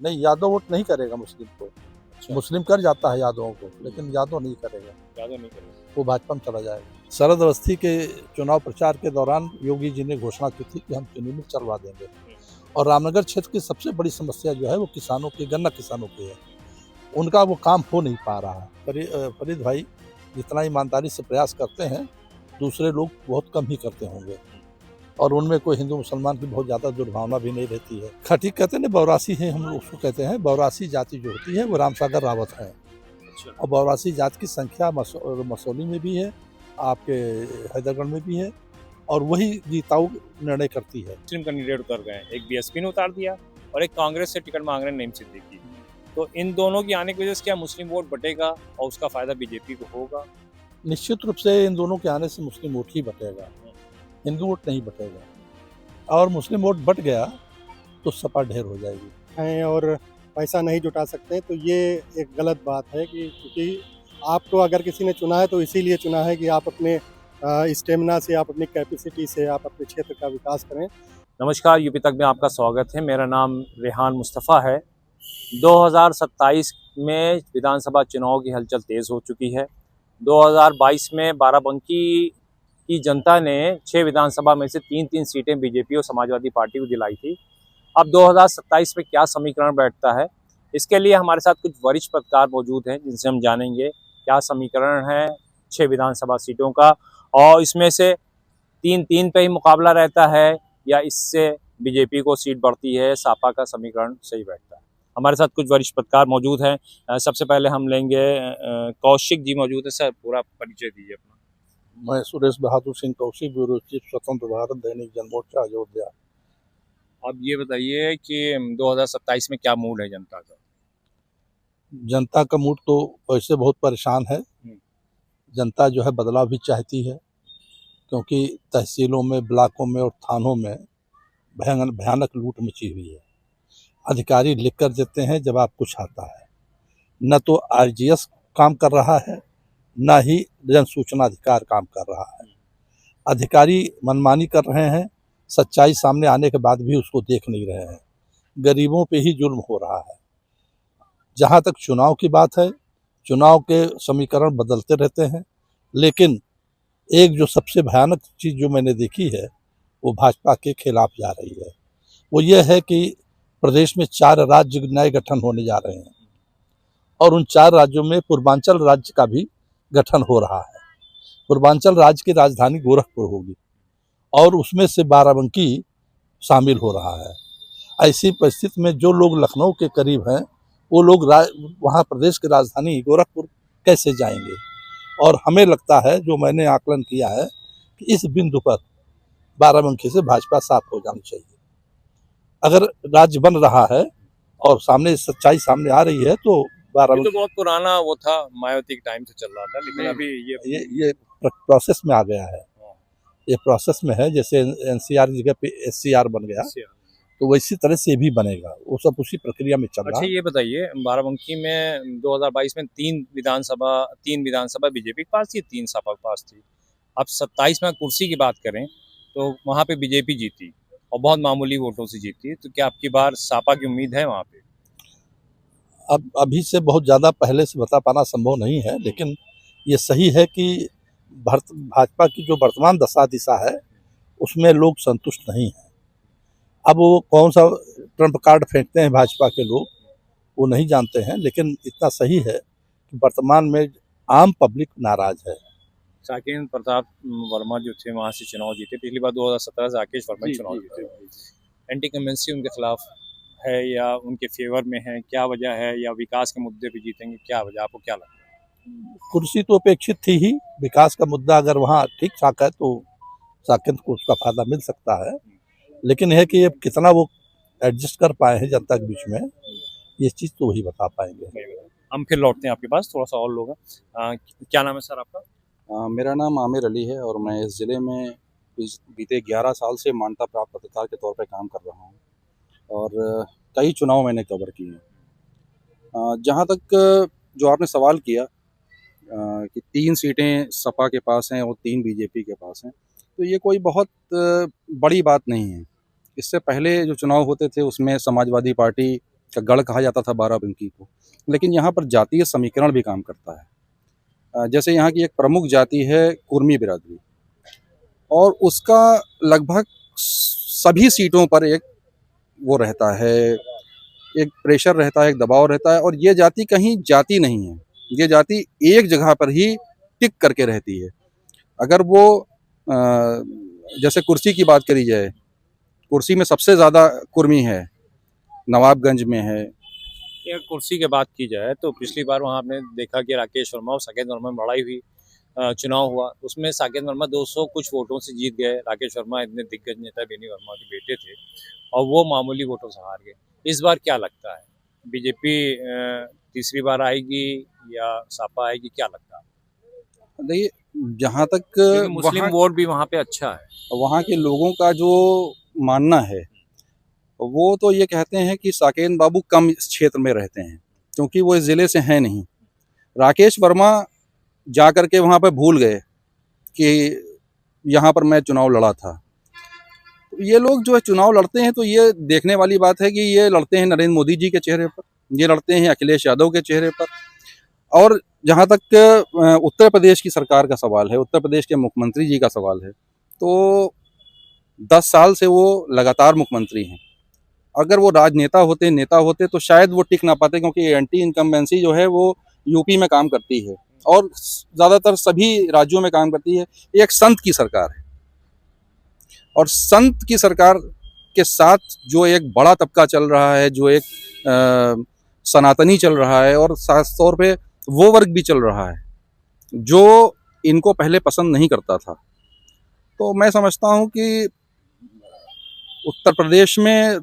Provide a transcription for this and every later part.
नहीं, यादव वोट नहीं करेगा मुस्लिम को। अच्छा। मुस्लिम कर जाता है यादवों को, लेकिन यादव नहीं करेगा, यादव नहीं करेगा। वो भाजपा में चला जाएगा। शरद अवस्थी के चुनाव प्रचार के दौरान योगी जी ने घोषणा की थी कि हम चुनी मिल चलवा देंगे, और रामनगर क्षेत्र की सबसे बड़ी समस्या जो है वो किसानों की, गन्ना किसानों की है। उनका वो काम हो नहीं पा रहा है। फरीद भाई जितना ईमानदारी से प्रयास करते हैं, दूसरे लोग बहुत कम ही करते होंगे, और उनमें कोई हिंदू मुसलमान की बहुत ज़्यादा दुर्भावना भी नहीं रहती है। खटीक कहते हैं ना, बौरासी है, हम लोग उसको कहते हैं। बौरासी जाति जो होती है वो रामसागर रावत है, और बौरासी जाति की संख्या मसौली में भी है, आपके हैदरगढ़ में भी है, और वही जीताऊ निर्णय करती है। मुस्लिम कैंडिडेट उतर गए, एक बीएसपी ने उतार दिया और एक कांग्रेस से टिकट मांग रहे हैं नईम सिद्दीकी। तो इन दोनों की आने की वजह से क्या मुस्लिम वोट बटेगा और उसका फायदा बीजेपी को होगा? निश्चित रूप से इन दोनों के आने से मुस्लिम वोट ही बटेगा, हिंदू वोट नहीं बटेगा। और मुस्लिम वोट बट गया तो सपा ढेर हो जाएगी हैं और पैसा नहीं जुटा सकते, तो ये एक गलत बात है कि क्योंकि आपको अगर किसी ने चुना है तो इसीलिए चुना है कि आप अपने स्टेमिना से, आप अपनी कैपेसिटी से आप अपने क्षेत्र का विकास करें। नमस्कार, यूपी तक में आपका स्वागत है। मेरा नाम रेहान मुस्तफ़ा है। 2027 में विधानसभा चुनाव की हलचल तेज़ हो चुकी है। 2022 में बाराबंकी की जनता ने 6 विधानसभा में से 3-3 सीटें बीजेपी और समाजवादी पार्टी को दिलाई थी। अब 2027 में क्या समीकरण बैठता है, इसके लिए हमारे साथ कुछ वरिष्ठ पत्रकार मौजूद हैं जिनसे हम जानेंगे क्या समीकरण है 6 विधानसभा सीटों का, और इसमें से 3-3 पे ही मुकाबला रहता है या इससे बीजेपी को सीट बढ़ती है, सापा का समीकरण सही बैठता है। हमारे साथ कुछ वरिष्ठ पत्रकार मौजूद हैं। सबसे पहले हम लेंगे कौशिक जी मौजूद है। सर, पूरा परिचय दीजिए अपना। मैं सुरेश बहादुर सिंह कौशिक, ब्यूरो चीफ, स्वतंत्र भारत, दैनिक जनमोर्चा, अयोध्या। अब ये बताइए कि 2027 में क्या मूड है जनता का? जनता का मूड तो वैसे बहुत परेशान है। जनता जो है बदलाव भी चाहती है, क्योंकि तहसीलों में, ब्लॉकों में और थानों में भयानक लूट मची हुई है। अधिकारी लिख कर देते हैं जवाब कुछ आता है, न तो आरजीएस काम कर रहा है, न ही जन सूचना अधिकार काम कर रहा है। अधिकारी मनमानी कर रहे हैं, सच्चाई सामने आने के बाद भी उसको देख नहीं रहे हैं। गरीबों पे ही जुल्म हो रहा है। जहाँ तक चुनाव की बात है, चुनाव के समीकरण बदलते रहते हैं, लेकिन एक जो सबसे भयानक चीज़ जो मैंने देखी है वो भाजपा के खिलाफ जा रही है। वो ये है कि प्रदेश में 4 राज्य नए गठन होने जा रहे हैं, और उन 4 राज्यों में पूर्वांचल राज्य का भी गठन हो रहा है। पूर्वांचल राज्य की राजधानी गोरखपुर होगी, और उसमें से बाराबंकी शामिल हो रहा है। ऐसी परिस्थिति में जो लोग लखनऊ के करीब हैं, वो लोग वहाँ प्रदेश की राजधानी गोरखपुर कैसे जाएंगे? और हमें लगता है, जो मैंने आकलन किया है, कि इस बिंदु पर बाराबंकी से भाजपा साफ हो जानी चाहिए। अगर राज्य बन रहा है और सामने सच्चाई सामने आ रही है तो ये तो बहुत पुराना वो था, मायावती के टाइम से चल रहा था, लेकिन अभी ये प्रोसेस में आ गया है। ये प्रोसेस में है। जैसे एनसीआर की जगह पे एससीआर बन गया, तो वैसी तरह से भी बनेगा। वो सब उसी प्रक्रिया में चल रहा है। अच्छा, ये बताइए, बाराबंकी में 2022 में 3 विधानसभा बीजेपी के पास थी, 3 सपा के पास थी। अब 27 में कुर्सी की बात करें तो वहाँ पे बीजेपी जीती और बहुत मामूली वोटों से जीती। तो क्या आपकी बार सपा की उम्मीद है वहाँ पे? अब अभी से बहुत ज़्यादा पहले से बता पाना संभव नहीं है, लेकिन ये सही है कि भाजपा की जो वर्तमान दशा दिशा है उसमें लोग संतुष्ट नहीं हैं। अब वो कौन सा ट्रम्प कार्ड फेंकते हैं भाजपा के लोग, वो नहीं जानते हैं, लेकिन इतना सही है कि वर्तमान में आम पब्लिक नाराज है। साकेत प्रताप वर्मा जो थे वहाँ से चुनाव जीते, पिछली बार 2017 से राकेश वर्मा चुनाव जीते। एंटी कमेंसी उनके खिलाफ है या उनके फेवर में है, क्या वजह है? या विकास के मुद्दे पे जीतेंगे, क्या वजह, आपको क्या लगता है? कुर्सी तो अपेक्षित थी ही, विकास का मुद्दा अगर वहाँ ठीक ठाक है तो साकेत को उसका फायदा मिल सकता है, लेकिन यह कि अब कितना वो एडजस्ट कर पाए हैं जनता के बीच में, ये चीज़ तो वही बता पाएंगे। हम फिर लौटते हैं आपके पास, थोड़ा सा और लोग हैं। क्या नाम है सर आपका? मेरा नाम आमिर अली है और मैं इस ज़िले में बीते 11 साल से मान्यता प्राप्त पत्रकार के तौर पर काम कर रहा हूँ, और कई चुनाव मैंने कवर किए हैं। जहाँ तक जो आपने सवाल किया कि 3 सीटें सपा के पास हैं और 3 बीजेपी के पास हैं, तो ये कोई बहुत बड़ी बात नहीं है। इससे पहले जो चुनाव होते थे उसमें समाजवादी पार्टी का गढ़ कहा जाता था बाराबंकी को, लेकिन यहाँ पर जातीय समीकरण भी काम करता है। जैसे यहाँ की एक प्रमुख जाति है कुर्मी बिरादरी, और उसका लगभग सभी सीटों पर एक वो रहता है, एक प्रेशर रहता है, एक दबाव रहता है, और ये जाति कहीं जाती नहीं है, ये जाति एक जगह पर ही टिक करके रहती है। अगर वो जैसे कुर्सी की बात करी जाए, कुर्सी में सबसे ज़्यादा कुर्मी है, नवाबगंज में है। ये कुर्सी की बात की जाए तो पिछली बार वहाँ आपने देखा कि राकेश वर्मा और साकेत वर्मा में लड़ाई हुई, चुनाव हुआ, उसमें साकेत वर्मा 200 कुछ वोटों से जीत गए। राकेश वर्मा इतने दिग्गज नेता बेनी वर्मा के बेटे थे और वो मामूली वोटों से हार गए। इस बार क्या लगता है, बीजेपी तीसरी बार आएगी या सपा आएगी, क्या लगता है? देखिए, जहाँ तक क्योंकि मुस्लिम वोट भी वहाँ पे अच्छा है, वहाँ के लोगों का जो मानना है वो तो ये कहते हैं कि साकेत बाबू कम इस क्षेत्र में रहते हैं, क्योंकि वो इस ज़िले से हैं नहीं। राकेश वर्मा जा कर के वहाँ पर भूल गए कि यहाँ पर मैं चुनाव लड़ा था। तो ये लोग जो है चुनाव लड़ते हैं तो ये देखने वाली बात है कि ये लड़ते हैं नरेंद्र मोदी जी के चेहरे पर, ये लड़ते हैं अखिलेश यादव के चेहरे पर। और जहाँ तक उत्तर प्रदेश की सरकार का सवाल है, उत्तर प्रदेश के मुख्यमंत्री जी का सवाल है, तो 10 साल से वो लगातार मुख्यमंत्री हैं। अगर वो राजनेता होते, नेता होते तो शायद वो टिक ना पाते, क्योंकि एंटी इनकम्बेंसी जो है वो यूपी में काम करती है और ज़्यादातर सभी राज्यों में काम करती है। ये एक संत की सरकार है, और संत की सरकार के साथ जो एक बड़ा तबका चल रहा है, जो एक सनातनी चल रहा है, और खास तौर पे वो वर्ग भी चल रहा है जो इनको पहले पसंद नहीं करता था। तो मैं समझता हूँ कि उत्तर प्रदेश में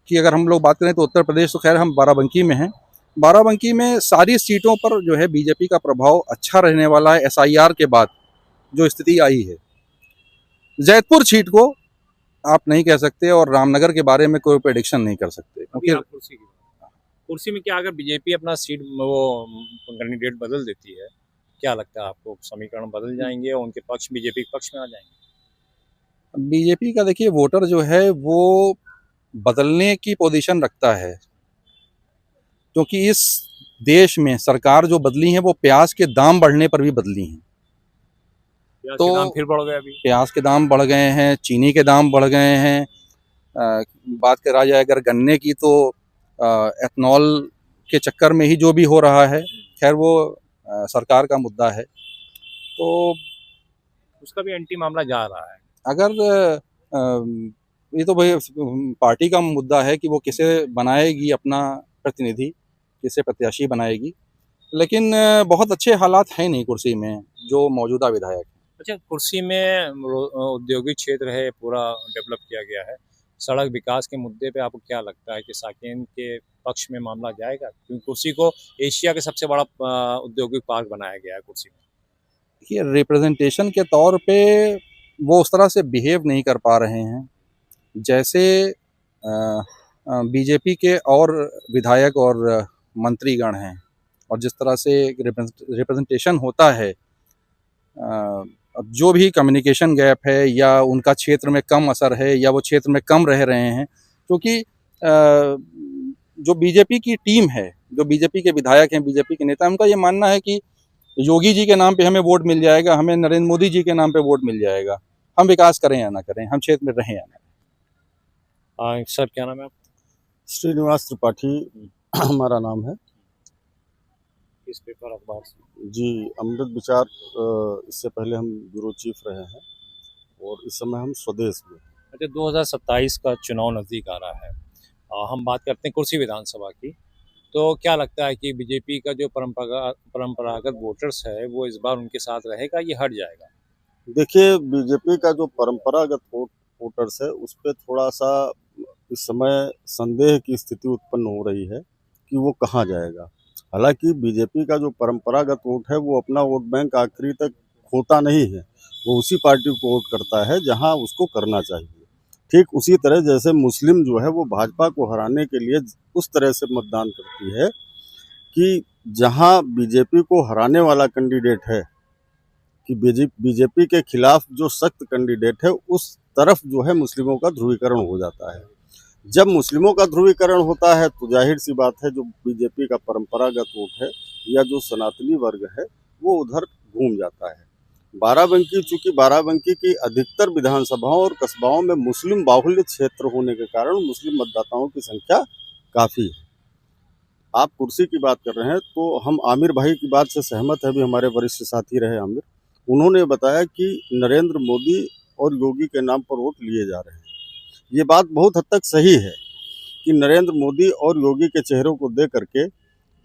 कि अगर हम लोग बात करें तो उत्तर प्रदेश तो खैर हम बाराबंकी में हैं, बाराबंकी में सारी सीटों पर जो है बीजेपी का प्रभाव अच्छा रहने वाला है। एसआईआर के बाद जो स्थिति आई है, जैतपुर सीट को आप नहीं कह सकते, और रामनगर के बारे में कोई प्रेडिक्शन नहीं कर सकते, क्योंकि कुर्सी में क्या अगर बीजेपी अपना सीट वो कैंडिडेट बदल देती है, क्या लगता है आपको, समीकरण बदल जाएंगे और उनके पक्ष बीजेपी के पक्ष में आ जाएंगे? बीजेपी का देखिए वोटर जो है वो बदलने की पोजीशन रखता है, क्योंकि इस देश में सरकार जो बदली है वो प्याज के दाम बढ़ने पर भी बदली हैं। तो दाम फिर बढ़ गए, अभी प्याज के दाम बढ़ गए हैं, चीनी के दाम बढ़ गए हैं। बात करा जाए अगर गन्ने की तो एथनॉल के चक्कर में ही जो भी हो रहा है, खैर वो सरकार का मुद्दा है, तो उसका भी एंटी मामला जा रहा है। अगर ये तो भाई पार्टी का मुद्दा है कि वो किसे बनाएगी अपना प्रतिनिधि, किसे प्रत्याशी बनाएगी, लेकिन बहुत अच्छे हालात हैं नहीं कुर्सी में जो मौजूदा विधायक। अच्छा, कुर्सी में औद्योगिक क्षेत्र है, पूरा डेवलप किया गया है, सड़क विकास के मुद्दे पे आपको क्या लगता है कि साकेत के पक्ष में मामला जाएगा? क्योंकि कुर्सी को एशिया का सबसे बड़ा औद्योगिक पार्क बनाया गया है कुर्सी में। देखिए, रिप्रेजेंटेशन के तौर पे वो उस तरह से बिहेव नहीं कर पा रहे हैं जैसे बीजेपी के और विधायक और मंत्रीगण हैं, और जिस तरह से रिप्रेजेंटेशन होता है, अब जो भी कम्युनिकेशन गैप है या उनका क्षेत्र में कम असर है या वो क्षेत्र में कम रह रहे हैं, क्योंकि जो बीजेपी की टीम है, जो बीजेपी के विधायक हैं, बीजेपी के नेता, उनका ये मानना है कि योगी जी के नाम पे हमें वोट मिल जाएगा, हमें नरेंद्र मोदी जी के नाम पे वोट मिल जाएगा, हम विकास करें या ना करें, हम क्षेत्र में रहें या ना रहें। सर क्या नाम है आपका? श्रीनिवास त्रिपाठी हमारा नाम है किस पेपर अखबार से? जी। अमृत विचार, इससे पहले हम ब्यूरो चीफ रहे हैं और इस समय हम स्वदेश में। अच्छा, 2027 का चुनाव नज़दीक आ रहा है, हम बात करते हैं कुर्सी विधानसभा की, तो क्या लगता है कि बीजेपी का जो परंपरागत वोटर्स है वो इस बार उनके साथ रहेगा, ये हट जाएगा? देखिए, बीजेपी का जो परंपरागत वोटर्स है उस पर थोड़ा सा इस समय संदेह की स्थिति उत्पन्न हो रही है कि वो कहाँ जाएगा। हालांकि बीजेपी का जो परंपरागत वोट है वो अपना वोट बैंक आखिरी तक खोता नहीं है, वो उसी पार्टी को वोट करता है जहां उसको करना चाहिए। ठीक उसी तरह जैसे मुस्लिम जो है वो भाजपा को हराने के लिए उस तरह से मतदान करती है कि जहां बीजेपी को हराने वाला कैंडिडेट है, कि बीजेपी के खिलाफ जो सख्त कैंडिडेट है उस तरफ जो है मुस्लिमों का ध्रुवीकरण हो जाता है। जब मुस्लिमों का ध्रुवीकरण होता है तो जाहिर सी बात है जो बीजेपी का परंपरागत वोट है या जो सनातनी वर्ग है वो उधर घूम जाता है। बाराबंकी, चूंकि बाराबंकी की अधिकतर विधानसभाओं और कस्बाओं में मुस्लिम बाहुल्य क्षेत्र होने के कारण मुस्लिम मतदाताओं की संख्या काफ़ी है। आप कुर्सी की बात कर रहे हैं तो हम आमिर भाई की बात से सहमत है, भी हमारे वरिष्ठ साथी रहे आमिर। उन्होंने बताया कि नरेंद्र मोदी और योगी के नाम पर वोट लिए जा रहे हैं। ये बात बहुत हद तक सही है कि नरेंद्र मोदी और योगी के चेहरों को देख करके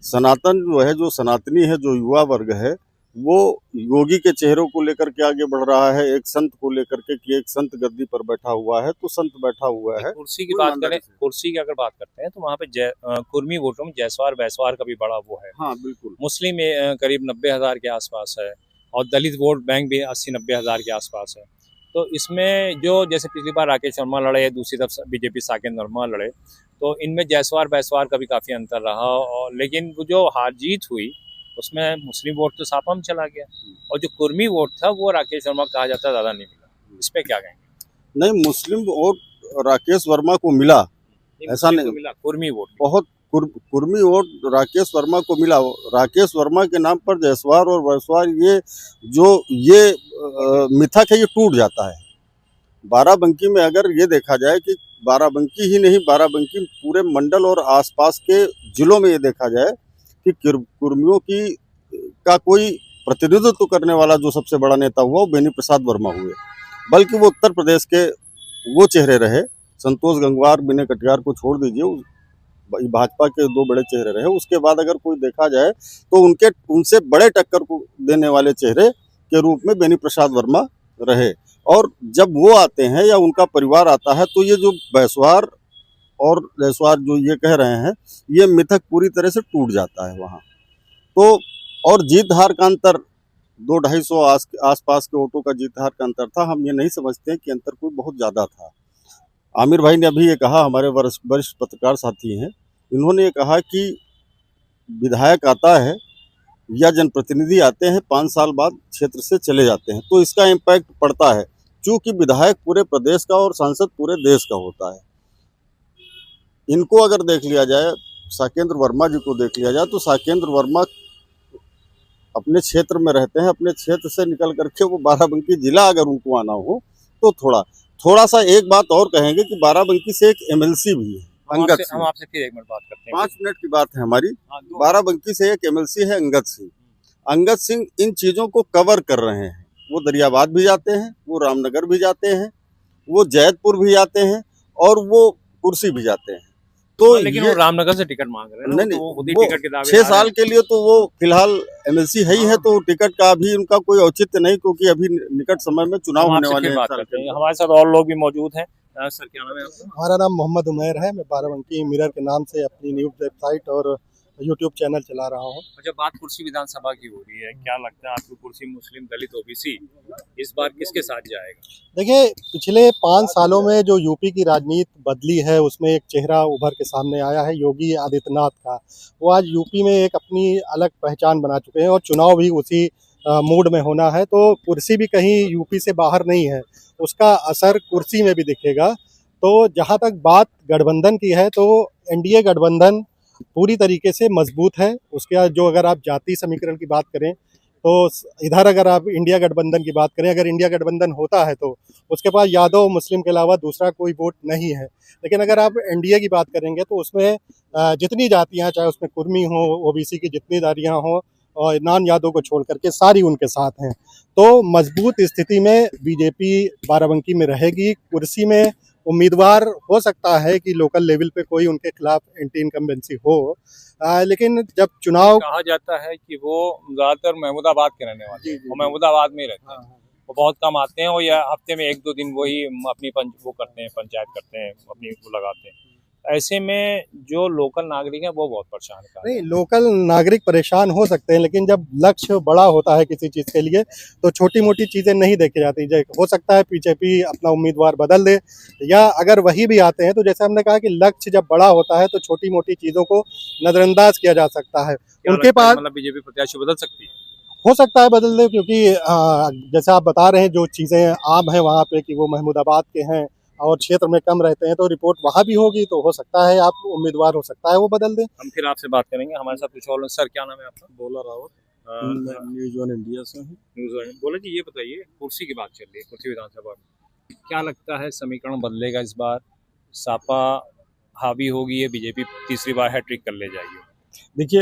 सनातन जो है, जो सनातनी है, जो युवा वर्ग है, वो योगी के चेहरों को लेकर के आगे बढ़ रहा है। एक संत को लेकर के कि एक संत गद्दी पर बैठा हुआ है तो संत बैठा हुआ है। कुर्सी की बात करें, कुर्सी की अगर बात करते हैं तो वहाँ पे कुर्मी वोटों में जयसवार बैसवार का भी बड़ा वो है। हाँ बिल्कुल। मुस्लिम करीब 90,000 के आसपास है और दलित वोट बैंक भी 80-90 हज़ार के आसपास है। तो इसमें जो जैसे पिछली बार राकेश शर्मा लड़े, दूसरी तरफ बीजेपी साकेत वर्मा लड़े, तो इनमें जयसवार बैसवार का भी काफ़ी अंतर रहा। और लेकिन वो जो हार जीत हुई उसमें मुस्लिम वोट तो सापा में चला गया और जो कुर्मी वोट था वो राकेश शर्मा कहा जाता ज़्यादा नहीं मिला। इस पर क्या कहेंगे? नहीं, मुस्लिम वोट राकेश वर्मा को मिला, ऐसा नहीं मिला, कुर्मी वोट बहुत कुर्मी वोट राकेश वर्मा को मिला। राकेश वर्मा के नाम पर जयसवार और बैसवार ये मिथक है, ये टूट जाता है। बाराबंकी में अगर ये देखा जाए कि बाराबंकी ही नहीं, बाराबंकी पूरे मंडल और आसपास के जिलों में ये देखा जाए कि कुर्मियों का कोई प्रतिनिधित्व करने वाला जो सबसे बड़ा नेता हुआ वो बेनी प्रसाद वर्मा हुए, बल्कि वो उत्तर प्रदेश के वो चेहरे रहे। संतोष गंगवार, विनय कटियार को छोड़ दीजिए, भाजपा के दो बड़े चेहरे रहे। उसके बाद अगर कोई देखा जाए तो उनसे बड़े टक्कर को देने वाले चेहरे के रूप में बेनी प्रसाद वर्मा रहे। और जब वो आते हैं या उनका परिवार आता है तो ये जो बैसवार और जयसवार जो ये कह रहे हैं, ये मिथक पूरी तरह से टूट जाता है वहाँ। तो और जीत हार का अंतर 200-250 आसपास के वोटों का जीत हार का अंतर था। हम ये नहीं समझते कि अंतर कोई बहुत ज़्यादा था। आमिर भाई ने अभी ये कहा, हमारे वरिष्ठ पत्रकार साथी हैं, इन्होंने ये कहा कि विधायक आता है या जनप्रतिनिधि आते हैं, 5 साल बाद क्षेत्र से चले जाते हैं, तो इसका इम्पैक्ट पड़ता है। चूँकि विधायक पूरे प्रदेश का और सांसद पूरे देश का होता है। इनको अगर देख लिया जाए, साकेंद्र वर्मा जी को देख लिया जाए, तो साकेंद्र वर्मा अपने क्षेत्र में रहते हैं। अपने क्षेत्र से निकल करके वो बाराबंकी जिला अगर उनको आना हो तो थोड़ा सा एक बात और कहेंगे कि बाराबंकी से एक एमएलसी भी है, अंगद सिंह। हम आपसे फिर एक मिनट बात करते हैं, 5 मिनट की बात है हमारी। बाराबंकी से एक एमएलसी है अंगद सिंह। अंगद सिंह इन चीज़ों को कवर कर रहे हैं। वो दरियाबाद भी जाते हैं, वो रामनगर भी जाते हैं, वो जैदपुर भी जाते हैं और वो कुर्सी भी जाते हैं। तो लेकिन वो रामनगर से टिकट मांग रहे हैं। नहीं, तो वो टिकट के दावे 6 साल के लिए तो वो फिलहाल एमएलसी है ही है, तो टिकट का अभी उनका कोई औचित्य नहीं, क्योंकि अभी निकट समय में चुनाव होने वाले हैं। हमारे साथ और लोग भी मौजूद हैं। सर, क्या नाम है आपका? हमारा नाम मोहम्मद उमैर है। मैं बाराबंकी मिरर के नाम से अपनी न्यूज़ वेबसाइट और यूट्यूब चैनल चला रहा हूँ। जब बात कुर्सी विधानसभा की हो रही है, क्या लगता है आपको कुर्सी मुस्लिम, दलित, ओबीसी इस बार किसके साथ जाएगा? देखिए, पिछले 5 सालों में जो यूपी की राजनीति बदली है उसमें एक चेहरा उभर के सामने आया है योगी आदित्यनाथ का। वो आज यूपी में एक अपनी अलग पहचान बना चुके हैं और चुनाव भी उसी मूड में होना है। तो कुर्सी भी कहीं यूपी से बाहर नहीं है, उसका असर कुर्सी में भी दिखेगा। तो जहाँ तक बात गठबंधन की है तो एनडीए गठबंधन पूरी तरीके से मजबूत है। उसके बाद जो अगर आप जाति समीकरण की बात करें तो इधर अगर आप इंडिया गठबंधन की बात करें, अगर इंडिया गठबंधन होता है तो उसके पास यादव मुस्लिम के अलावा दूसरा कोई वोट नहीं है। लेकिन अगर आप एनडीए की बात करेंगे तो उसमें जितनी जातियां, चाहे उसमें कुर्मी हो, ओबीसी की जितनी जातियां हो और नान यादव को छोड़ करके सारी उनके साथ हैं। तो मजबूत स्थिति में बीजेपी बाराबंकी में रहेगी। कुर्सी में उम्मीदवार हो सकता है कि लोकल लेवल पे कोई उनके खिलाफ एंटी इनकम्बेंसी हो, लेकिन जब चुनाव कहा जाता है कि वो ज़्यादातर महमूदाबाद के रहने वाले हैं, वो महमूदाबाद में ही रहते हैं। वो बहुत कम आते हैं और या हफ्ते में 1-2 दिन वही अपनी पंचायत करते हैं, अपनी वो लगाते हैं। ऐसे में जो लोकल नागरिक हैं वो बहुत परेशान है। नहीं, लोकल नागरिक परेशान हो सकते हैं, लेकिन जब लक्ष्य बड़ा होता है किसी चीज़ के लिए तो छोटी मोटी चीज़ें नहीं देखी जाती। हो सकता है बीजेपी अपना उम्मीदवार बदल दे, या अगर वही भी आते हैं तो जैसे हमने कहा कि लक्ष्य जब बड़ा होता है तो छोटी मोटी चीज़ों को नज़रअंदाज किया जा सकता है। उनके पास मतलब बीजेपी प्रत्याशी बदल सकती है, हो सकता है बदल दे, क्योंकि जैसे आप बता रहे हैं जो चीज़ें आम हैं वहाँ पे कि वो महमूदाबाद के हैं और क्षेत्र में कम रहते हैं तो रिपोर्ट वहाँ भी होगी, तो हो सकता है आप उम्मीदवार हो सकता है वो बदल दें। हम फिर आपसे बात करेंगे। हमारे साथ कुछ और। सर क्या नाम है आपका? बोला Rawat, news news one India से हूँ। वन। बोले जी, ये बताइए, कुर्सी की बात चल रही है, कुर्सी विधानसभा में क्या लगता है समीकरण बदलेगा इस बार? सपा हावी होगी या बीजेपी तीसरी बार हैट्रिक कर ले जाएगी? देखिए,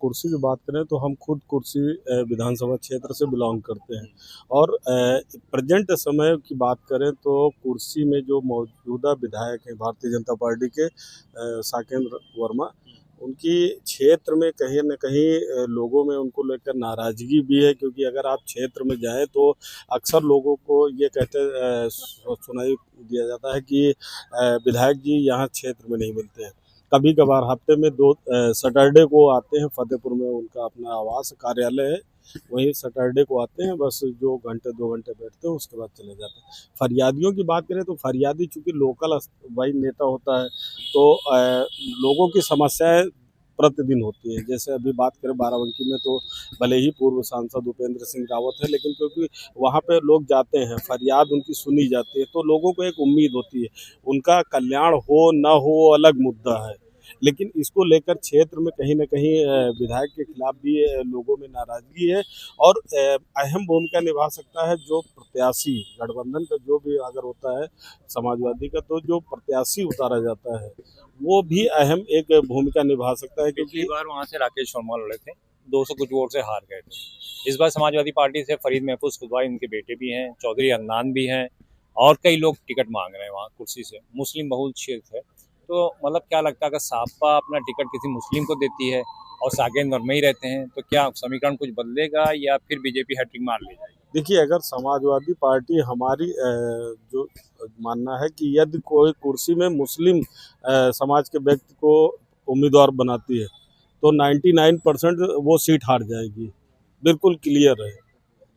कुर्सी की बात करें तो हम खुद कुर्सी विधानसभा क्षेत्र से बिलोंग करते हैं, और प्रेजेंट समय की बात करें तो कुर्सी में जो मौजूदा विधायक हैं भारतीय जनता पार्टी के साकेंद्र वर्मा, उनकी क्षेत्र में कहीं न कहीं लोगों में उनको लेकर नाराज़गी भी है, क्योंकि अगर आप क्षेत्र में जाएँ तो अक्सर लोगों को ये सुनाई दिया जाता है कि विधायक जी यहाँ क्षेत्र में नहीं मिलते हैं। कभी कभार हफ्ते में 2 सैटरडे को आते हैं, फतेहपुर में उनका अपना आवास कार्यालय है, वहीं सैटरडे को आते हैं, बस जो घंटे 2 घंटे बैठते हैं उसके बाद चले जाते हैं। फरियादियों की बात करें तो फरियादी चूँकि लोकल वाइज नेता होता है, तो लोगों की समस्याएं प्रतिदिन होती है। जैसे अभी बात करें बाराबंकी में, तो भले ही पूर्व सांसद उपेंद्र सिंह रावत है, लेकिन क्योंकि वहाँ पे लोग जाते हैं, फरियाद उनकी सुनी जाती है, तो लोगों को एक उम्मीद होती है। उनका कल्याण हो ना हो अलग मुद्दा है, लेकिन इसको लेकर क्षेत्र में कहीं न कहीं विधायक के खिलाफ भी लोगों में नाराज़गी है, और अहम भूमिका निभा सकता है जो प्रत्याशी गठबंधन का जो भी अगर होता है समाजवादी का, तो जो प्रत्याशी उतारा जाता है वो भी अहम एक भूमिका निभा सकता है, पिछली क्योंकि बार वहाँ से राकेश शर्मा लड़े थे, 200 कुछ वोट से हार गए थे। इस बार समाजवादी पार्टी से फरीद महफूज खुदवाई, उनके बेटे भी हैं, चौधरी अदनान भी हैं, और कई लोग टिकट मांग रहे हैं वहाँ कुर्सी से। मुस्लिम बहुल क्षेत्र है, तो मतलब क्या लगता है, अगर सापा अपना टिकट किसी मुस्लिम को देती है और साकेंद्र वर्मा ही रहते हैं, तो क्या समीकरण कुछ बदलेगा या फिर बीजेपी हैट्रिक मार ले जाएगी? देखिए, अगर समाजवादी पार्टी हमारी जो मानना है कि यदि कोई कुर्सी में मुस्लिम समाज के व्यक्ति को उम्मीदवार बनाती है तो 99% वो सीट हार जाएगी, बिल्कुल क्लियर है।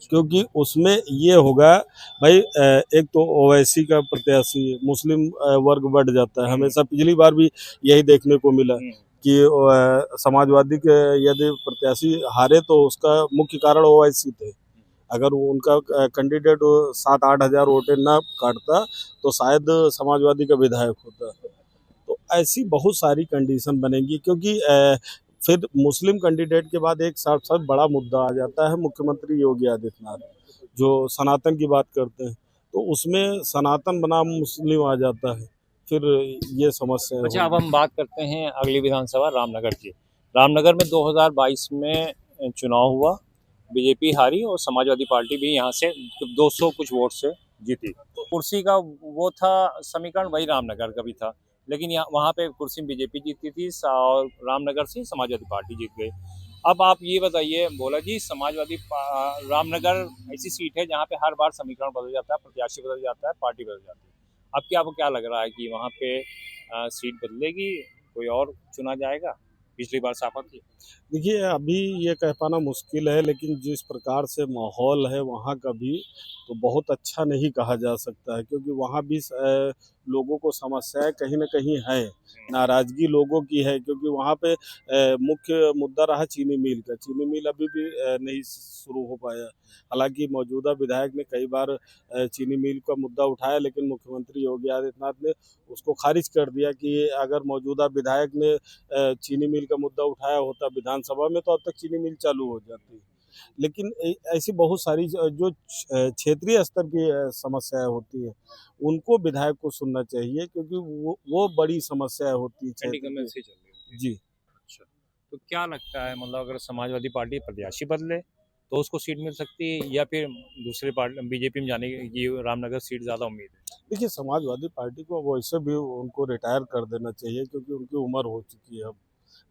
क्योंकि उसमें ये होगा भाई, एक तो ओवैसी का प्रत्याशी मुस्लिम वर्ग बढ़ जाता है। हमेशा पिछली बार भी यही देखने को मिला कि समाजवादी के यदि प्रत्याशी हारे तो उसका मुख्य कारण ओवैसी थे। अगर वो उनका कैंडिडेट 7-8 हज़ार वोटें ना काटता तो शायद समाजवादी का विधायक होता। तो ऐसी बहुत सारी कंडीशन बनेगी, क्योंकि फिर मुस्लिम कैंडिडेट के बाद एक साथ साथ बड़ा मुद्दा आ जाता है मुख्यमंत्री योगी आदित्यनाथ, जो सनातन की बात करते हैं, तो उसमें सनातन बनाम मुस्लिम आ जाता है, फिर ये समस्या अच्छा, अब हम बात करते हैं अगली विधानसभा रामनगर की। रामनगर में 2022 में चुनाव हुआ, बीजेपी हारी और समाजवादी पार्टी भी यहाँ से 200 कुछ वोट से जीती। तो कुर्सी का वो था समीकरण, वही रामनगर का भी था, लेकिन यहाँ वहाँ पे कुर्सी बीजेपी जीती थी और रामनगर से समाजवादी पार्टी जीत गई। अब आप ये बताइए भोला जी, रामनगर ऐसी सीट है जहाँ पे हर बार समीकरण बदल जाता है, प्रत्याशी बदल जाता है, पार्टी बदल जाती है। अब क्या आपको क्या लग रहा है कि वहाँ पे सीट बदलेगी, कोई और चुना जाएगा? पिछली बार सापा थी। देखिए, अभी ये कह पाना मुश्किल है, लेकिन जिस प्रकार से माहौल है वहाँ का भी, तो बहुत अच्छा नहीं कहा जा सकता है, क्योंकि वहाँ भी लोगों को समस्याएं कहीं ना कहीं है, नाराज़गी लोगों की है, क्योंकि वहाँ पे मुख्य मुद्दा रहा चीनी मिल का। चीनी मिल अभी भी नहीं शुरू हो पाया। हालांकि मौजूदा विधायक ने कई बार चीनी मिल का मुद्दा उठाया, लेकिन मुख्यमंत्री योगी आदित्यनाथ ने उसको खारिज कर दिया कि अगर मौजूदा विधायक ने चीनी मिल का मुद्दा उठाया होता विधानसभा में तो अब तक चीनी मिल चालू हो जाती। लेकिन ऐसी बहुत सारी जो क्षेत्रीय स्तर की समस्याएं होती हैं, उनको विधायक को सुनना चाहिए, क्योंकि वो बड़ी समस्याएं होती है क्षेत्र की। जी। अच्छा, तो क्या लगता है, मतलब अगर समाजवादी पार्टी प्रत्याशी बदले तो उसको सीट मिल सकती है, या फिर दूसरे पार्टी बीजेपी में जाने की रामनगर सीट ज़्यादा उम्मीद है? देखिए, समाजवादी पार्टी को वैसे भी उनको रिटायर कर देना चाहिए, क्योंकि उनकी उम्र हो चुकी है अब,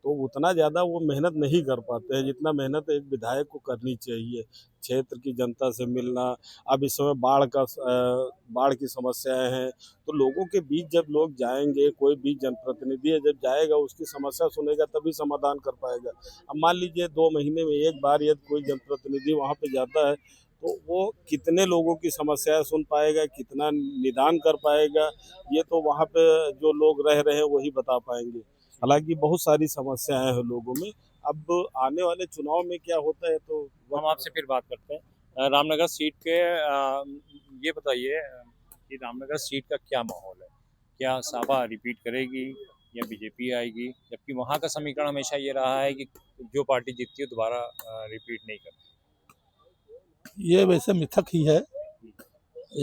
तो उतना ज़्यादा वो मेहनत नहीं कर पाते हैं जितना मेहनत एक विधायक को करनी चाहिए। क्षेत्र की जनता से मिलना, अब इस समय बाढ़ की समस्याएं हैं, तो लोगों के बीच जब लोग जाएंगे, कोई भी जनप्रतिनिधि जब जाएगा उसकी समस्या सुनेगा तभी समाधान कर पाएगा। अब मान लीजिए 2 महीने में एक बार यदि कोई जनप्रतिनिधि वहाँ पे जाता है तो वो कितने लोगों की समस्याएं सुन पाएगा, कितना निदान कर पाएगा, ये तो वहाँ पे जो लोग रह रहे हैं वही बता पाएंगे। हालांकि बहुत सारी समस्याएं हैं लोगों में। अब आने वाले चुनाव में क्या होता है तो हम आपसे फिर बात करते हैं। रामनगर सीट के ये बताइए, कि रामनगर सीट का क्या माहौल है, क्या सपा रिपीट करेगी या बीजेपी आएगी, जबकि वहाँ का समीकरण हमेशा ये रहा है कि जो पार्टी जीतती है दोबारा रिपीट नहीं करती। ये वैसे मिथक ही है,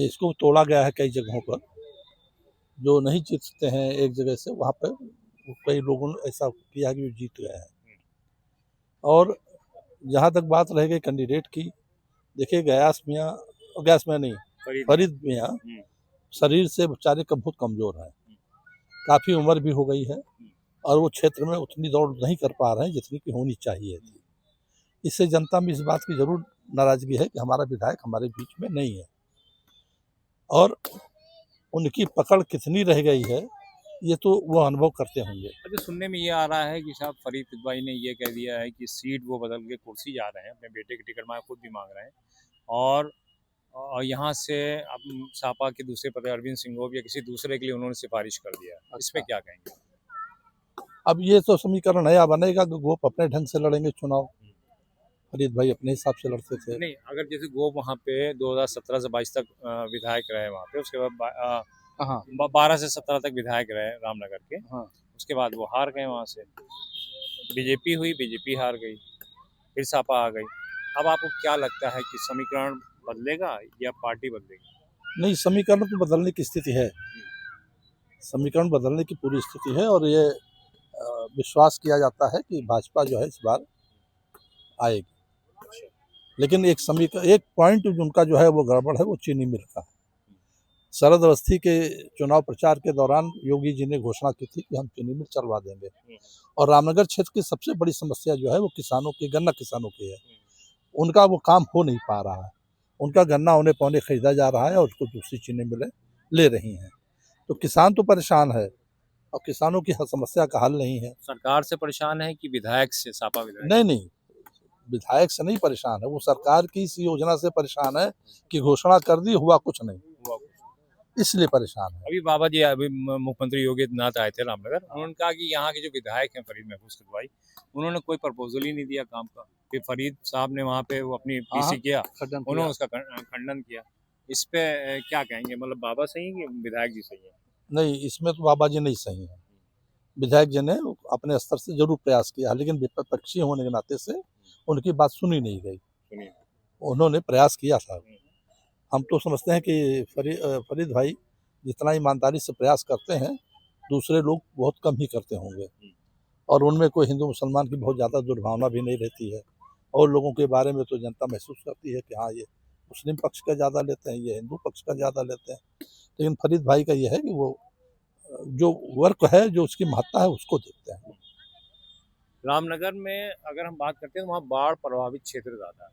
इसको तोड़ा गया है कई जगहों पर। जो नहीं जीतते हैं एक जगह से, वहाँ पर कई लोगों ने ऐसा किया कि वो जीत गए हैं। और जहाँ तक बात रह गई कैंडिडेट की, देखिए गैस में नहीं, फरीद मियाँ शरीर से बेचारे का बहुत कमज़ोर है, काफ़ी उम्र भी हो गई है और वो क्षेत्र में उतनी दौड़ नहीं कर पा रहे हैं जितनी की होनी चाहिए थी। इससे जनता में इस बात की ज़रूर नाराज़गी है कि हमारा विधायक हमारे बीच में नहीं है, और उनकी पकड़ कितनी रह गई है ये तो वो अनुभव करते होंगे। अच्छा, सुनने में ये आ रहा है कि साहब फरीद किदवाई ने ये कह दिया है कि सीट वो बदल के कुर्सी जा रहे हैं, अपने बेटे की टिकट मांग खुद भी मांग रहे हैं, और यहाँ से अब सपा के दूसरे प्रत्याशी अरविंद सिंह गोप या किसी दूसरे के लिए उन्होंने सिफारिश कर दिया। इस पे क्या कहेंगे? अब ये तो समीकरण नया बनेगा कि गोप अपने ढंग से लड़ेंगे चुनाव, फरीद भाई अपने हिसाब से लड़ते थे। नहीं, अगर जैसे गोप वहाँ पे 2017 से 22 तक विधायक रहे वहाँ पे, उसके बाद 12 से 17 तक विधायक रहे रामनगर के, उसके बाद वो हार गए वहाँ से, बीजेपी हुई, बीजेपी हार गई, फिर सपा आ गई। अब आपको क्या लगता है कि समीकरण बदलेगा या पार्टी बदलेगी? नहीं, समीकरण तो बदलने की स्थिति है, समीकरण बदलने की पूरी स्थिति है, और ये विश्वास किया जाता है कि भाजपा जो है इस बार आएगी। लेकिन एक पॉइंट उनका जो है वो गड़बड़ है, वो चीनी मिल का। शरद अवस्थी के चुनाव प्रचार के दौरान योगी जी ने घोषणा की थी कि हम चीनी मिल चलवा देंगे, और रामनगर क्षेत्र की सबसे बड़ी समस्या जो है वो किसानों की, गन्ना किसानों की है। उनका वो काम हो नहीं पा रहा है, उनका गन्ना औने पौने खरीदा जा रहा है और उसको दूसरी चीनी मिलें ले रही हैं, तो किसान तो परेशान है और किसानों की समस्या का हल नहीं है। सरकार से परेशान है कि विधायक से, सपा विधायक? नहीं, विधायक से नहीं परेशान है, वो सरकार की इस योजना से परेशान है कि घोषणा कर दी, हुआ कुछ नहीं, इसलिए परेशान है। अभी बाबा जी, अभी मुख्यमंत्री योगी आदित्यनाथ आए थे रामनगर, उन्होंने कहा कि यहाँ के जो विधायक हैं फरीद महफूज किदवाई, उन्होंने कोई प्रपोजल ही नहीं दिया काम का। फिर फरीद साहब ने वहाँ पे वो अपनी पीसी किया, उन्होंने उसका खंडन किया। इस पे क्या कहेंगे, मतलब बाबा सही है कि विधायक जी सही है? नहीं, इसमें तो बाबा जी नहीं सही है, विधायक जी ने अपने स्तर से जरूर प्रयास किया, लेकिन विपक्षी होने के नाते से उनकी बात सुनी नहीं गई। उन्होंने प्रयास किया था, हम तो समझते हैं कि फरीद भाई जितना ईमानदारी से प्रयास करते हैं दूसरे लोग बहुत कम ही करते होंगे, और उनमें कोई हिंदू मुसलमान की बहुत ज़्यादा दुर्भावना भी नहीं रहती है, और लोगों के बारे में तो जनता महसूस करती है कि हाँ ये मुस्लिम पक्ष का ज़्यादा लेते हैं, ये हिंदू पक्ष का ज़्यादा लेते हैं। लेकिन फरीद भाई का ये है कि वो जो वर्क है, जो उसकी महत्ता है, उसको देखते हैं। रामनगर में अगर हम बात करते हैं तो वहाँ बाढ़ प्रभावित क्षेत्र ज़्यादा है,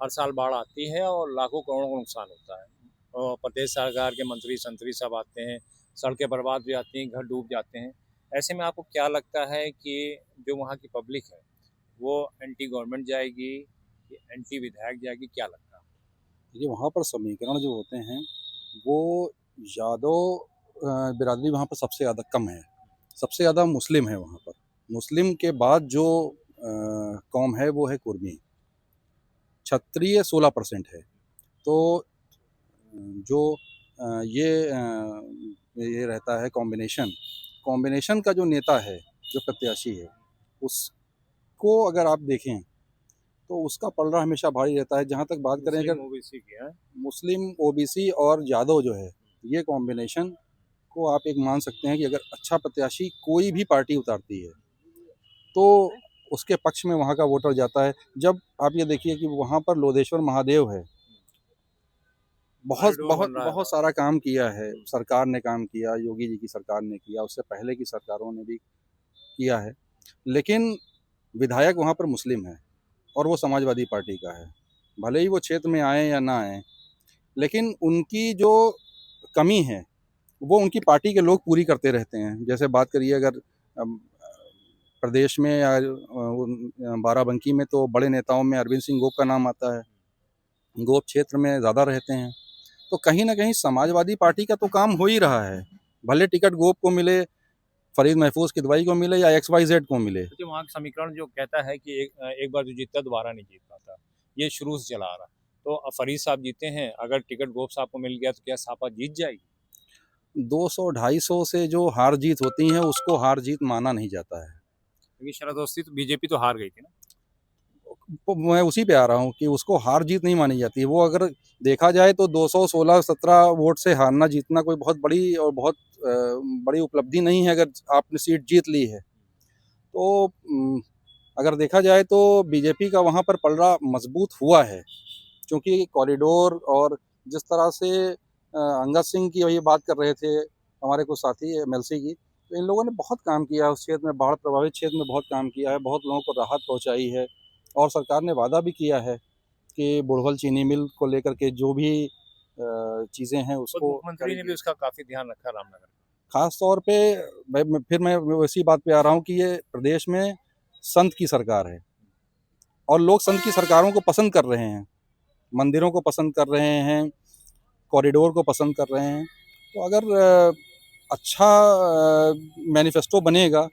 हर साल बाढ़ आती है और लाखों करोड़ों का नुकसान होता है, और प्रदेश सरकार के मंत्री संतरी सब आते हैं, सड़कें बर्बाद हो जाती हैं, घर डूब जाते हैं। ऐसे में आपको क्या लगता है कि जो वहाँ की पब्लिक है वो एंटी गवर्नमेंट जाएगी कि एंटी विधायक जाएगी, क्या लगता है? देखिए, वहाँ पर समीकरण जो होते हैं वो यादव बिरादरी वहाँ पर सबसे ज़्यादा कम है, सबसे ज़्यादा मुस्लिम है वहाँ पर। मुस्लिम के बाद जो कौम है वो है कुर्मी, क्षत्रिय 16% है। तो जो ये रहता है कॉम्बिनेशन का जो नेता है, जो प्रत्याशी है, उसको अगर आप देखें तो उसका पलड़ा हमेशा भारी रहता है। जहाँ तक बात करें अगर ओबीसी की है, मुस्लिम, ओबीसी और यादव जो है, ये कॉम्बिनेशन को आप एक मान सकते हैं कि अगर अच्छा प्रत्याशी कोई भी पार्टी उतारती है तो उसके पक्ष में वहाँ का वोटर जाता है। जब आप ये देखिए कि वहाँ पर लोधेश्वर महादेव है, बहुत सारा काम किया है, सरकार ने काम किया, योगी जी की सरकार ने किया, उससे पहले की सरकारों ने भी किया है, लेकिन विधायक वहाँ पर मुस्लिम है और वो समाजवादी पार्टी का है। भले ही वो क्षेत्र में आए या ना आए, लेकिन उनकी जो कमी है वो उनकी पार्टी के लोग पूरी करते रहते हैं। जैसे बात करिए अगर प्रदेश में या बाराबंकी में, तो बड़े नेताओं में अरविंद सिंह गोप का नाम आता है, गोप क्षेत्र में ज़्यादा रहते हैं, तो कहीं ना कहीं समाजवादी पार्टी का तो काम हो ही रहा है। भले टिकट गोप को मिले, फरीद महफूज किदवाई को मिले या XYZ को मिले। तो वहाँ का समीकरण जो कहता है कि एक बार जो जीतता दोबारा नहीं जीत पाता, ये शुरू से चला आ रहा। तो फरीद साहब जीते हैं, अगर टिकट गोप साहब को मिल गया तो क्या सपा जीत जाएगी? 200-250 से जो हार जीत होती है उसको हार जीत माना नहीं जाता है। क्योंकि शरदोस्ती तो बीजेपी तो हार गई थी ना। तो मैं उसी पे आ रहा हूँ कि उसको हार जीत नहीं मानी जाती है। वो अगर देखा जाए तो 216-17 वोट से हारना जीतना कोई बहुत बड़ी और बहुत बड़ी उपलब्धि नहीं है अगर आपने सीट जीत ली है। तो अगर देखा जाए तो बीजेपी का वहाँ पर पलड़ा मजबूत हुआ है, क्योंकि कॉरिडोर और जिस तरह से अंगद सिंह की वही बात कर रहे थे हमारे कुछ साथी एमएलसी की, तो इन लोगों ने बहुत काम किया है उस क्षेत्र में, बाढ़ प्रभावित क्षेत्र में बहुत काम किया है, बहुत लोगों को राहत पहुंचाई है। और सरकार ने वादा भी किया है कि बुढ़वल चीनी मिल को लेकर के जो भी चीज़ें हैं उसको मुख्यमंत्री ने भी उसका काफी ध्यान रखा रामनगर में। खास तौर पे मैं उसी बात पे आ रहा हूँ कि ये प्रदेश में संत की सरकार है और लोग संत की सरकारों को पसंद कर रहे हैं, मंदिरों को पसंद कर रहे हैं, कॉरिडोर को पसंद कर रहे हैं। तो अगर अच्छा मैनिफेस्टो बनेगा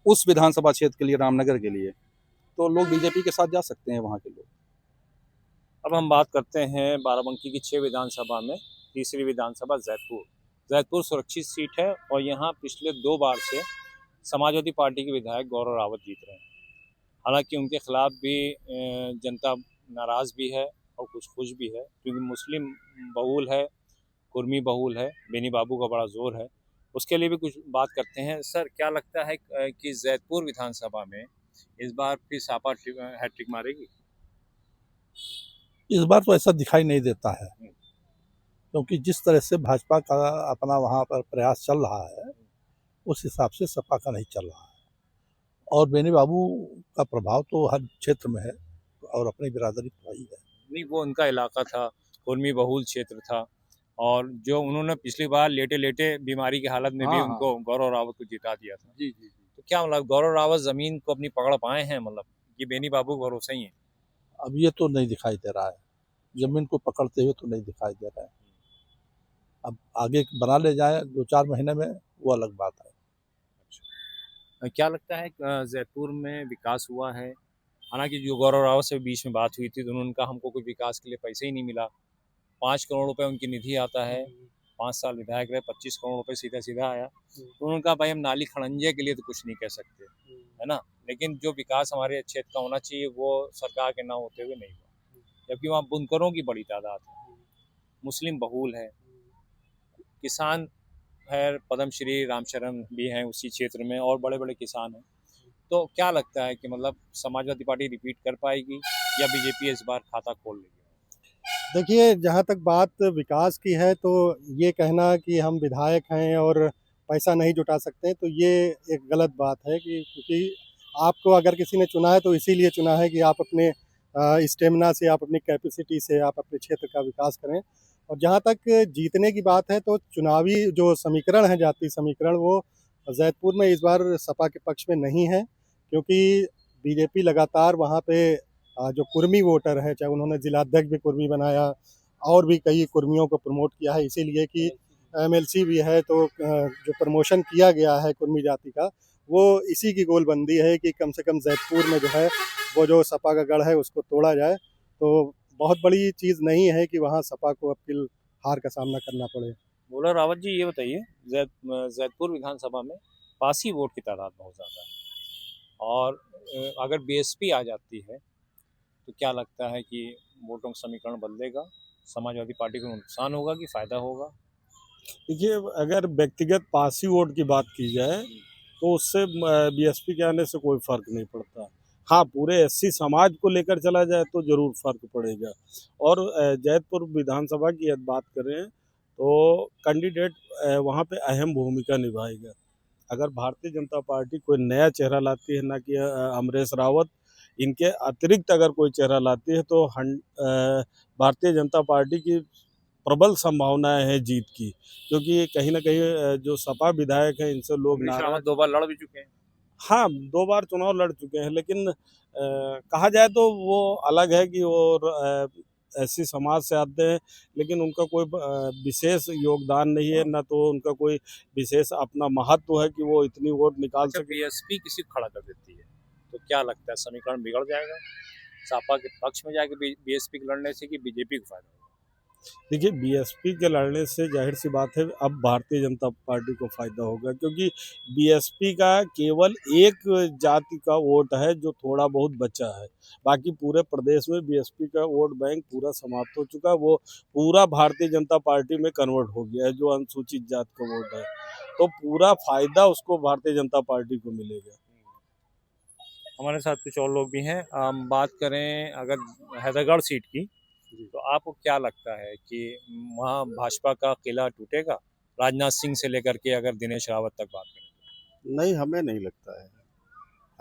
उस विधानसभा क्षेत्र के लिए, रामनगर के लिए, तो लोग बीजेपी के साथ जा सकते हैं वहाँ के लोग। अब हम बात करते हैं बाराबंकी की 6 विधानसभा में तीसरी विधानसभा जैतपुर सुरक्षित सीट है और यहाँ पिछले 2 बार से समाजवादी पार्टी के विधायक गौरव रावत जीत रहे हैं। हालांकि उनके खिलाफ भी जनता नाराज़ भी है और कुछ खुश भी है, क्योंकि मुस्लिम बहुल है, कुर्मी बहुल है, बेनी बाबू का बड़ा जोर है। उसके लिए भी कुछ बात करते हैं। सर, क्या लगता है कि जैतपुर विधानसभा में इस बार फिर सपा हैट्रिक मारेगी? इस बार तो ऐसा दिखाई नहीं देता है, क्योंकि जिस तरह से भाजपा का अपना वहाँ पर प्रयास चल रहा है उस हिसाब से सपा का नहीं चल रहा है। और बेनी बाबू का प्रभाव तो हर क्षेत्र में है और अपनी बिरादरी का ही है। नहीं, वो उनका इलाका था, कुर्मी बहुल क्षेत्र था, और जो उन्होंने पिछली बार लेटे लेटे बीमारी की हालत में भी उनको गौरव रावत को जिता दिया था। जी। तो क्या मतलब गौरव रावत जमीन को अपनी पकड़ पाए हैं? मतलब ये बेनी बाबू के भरोसे ही है? अब ये तो नहीं दिखाई दे रहा है, जमीन को पकड़ते हुए तो नहीं दिखाई दे रहा है। अब आगे बना ले जाए 2-4 महीने में, वो अलग बात है। क्या लगता है जैतपुर में विकास हुआ है? हालांकि जो गौरव रावत से बीच में बात हुई थी तो उन्होंने कहा हमको कोई विकास के लिए पैसे ही नहीं मिला। 5 करोड़ रुपए उनकी निधि आता है, 5 साल विधायक रहे, 25 करोड़ रुपए सीधा सीधा आया। तो उन्होंने कहा भाई हम नाली खड़ंजे के लिए तो कुछ नहीं कह सकते, है ना, लेकिन जो विकास हमारे क्षेत्र का होना चाहिए वो सरकार के ना होते हुए नहीं हुआ। जबकि वहाँ बुनकरों की बड़ी तादाद है, मुस्लिम बहुल है, किसान है, पद्मश्री रामचरण भी हैं उसी क्षेत्र में, और बड़े बड़े किसान हैं। तो क्या लगता है कि मतलब समाजवादी पार्टी रिपीट कर पाएगी या बीजेपी इस बार खाता खोल लेगी? देखिए, जहाँ तक बात विकास की है तो ये कहना कि हम विधायक हैं और पैसा नहीं जुटा सकते, तो ये एक गलत बात है कि क्योंकि आपको अगर किसी ने चुना है तो इसीलिए चुना है कि आप अपने स्टेमिना से, आप अपनी कैपेसिटी से आप अपने क्षेत्र का विकास करें। और जहाँ तक जीतने की बात है तो चुनावी जो समीकरण है, जातीय समीकरण, वो जैतपुर में इस बार सपा के पक्ष में नहीं है, क्योंकि बीजेपी लगातार वहाँ पे जो कुर्मी वोटर है, चाहे उन्होंने जिलाध्यक्ष भी कुर्मी बनाया और भी कई कुर्मियों को प्रमोट किया है, इसीलिए कि एमएलसी भी है, तो जो प्रमोशन किया गया है कुर्मी जाति का, वो इसी की गोलबंदी है कि कम से कम जैतपुर में जो है वो जो सपा का गढ़ है उसको तोड़ा जाए। तो बहुत बड़ी चीज़ नहीं है कि वहाँ सपा को अब हार का सामना करना पड़े। बोला रावत जी, ये बताइए, जैतपुर विधानसभा में पासी वोट की तादाद बहुत ज़्यादा है, और अगर बीएसपी आ जाती है तो क्या लगता है कि वोटों का समीकरण बदलेगा? समाजवादी पार्टी को नुकसान होगा कि फ़ायदा होगा? देखिए, अगर व्यक्तिगत पासी वोट की बात की जाए तो उससे बीएसपी के आने से कोई फ़र्क नहीं पड़ता। हाँ, पूरे एससी समाज को लेकर चला जाए तो ज़रूर फ़र्क पड़ेगा। और जैतपुर विधानसभा की यदि बात करें तो कैंडिडेट वहाँ पे अहम भूमिका निभाएगा। अगर भारतीय जनता पार्टी कोई नया चेहरा लाती है, ना कि अमरेश रावत, इनके अतिरिक्त अगर कोई चेहरा लाती है तो भारतीय जनता पार्टी की प्रबल संभावनाएं हैं जीत की, क्योंकि कहीं ना कहीं जो सपा विधायक हैं इनसे लोग नाराज। 2 बार लड़ भी चुके हैं। हाँ, 2 बार चुनाव लड़ चुके हैं, लेकिन कहा जाए तो वो अलग है कि वो ऐसी समाज से आते हैं, लेकिन उनका कोई विशेष योगदान नहीं है, ना तो उनका कोई विशेष अपना महत्व है कि वो इतनी वोट निकाल सके। बीएसपी किसी को खड़ा कर देती है तो क्या लगता है समीकरण बिगड़ जाएगा? सपा के पक्ष में जाके बीएसपी के लड़ने से कि बीजेपी को फायदा होगा? देखिए, बीएसपी के लड़ने से जाहिर सी बात है अब भारतीय जनता पार्टी को फायदा होगा, क्योंकि बीएसपी का केवल एक जाति का वोट है जो थोड़ा बहुत बचा है। बाकी पूरे प्रदेश में बीएसपी का वोट बैंक पूरा समाप्त हो चुका है। वो पूरा भारतीय जनता पार्टी में कन्वर्ट हो गया है, जो अनुसूचित जाति का वोट है। तो पूरा फायदा उसको भारतीय जनता पार्टी को मिलेगा। हमारे साथ कुछ और लोग भी हैं। हम बात करें अगर हैदरगढ़ सीट की, तो आपको क्या लगता है कि वहाँ भाजपा का किला टूटेगा, राजनाथ सिंह से लेकर के अगर दिनेश रावत तक बात करें? नहीं, हमें नहीं लगता है।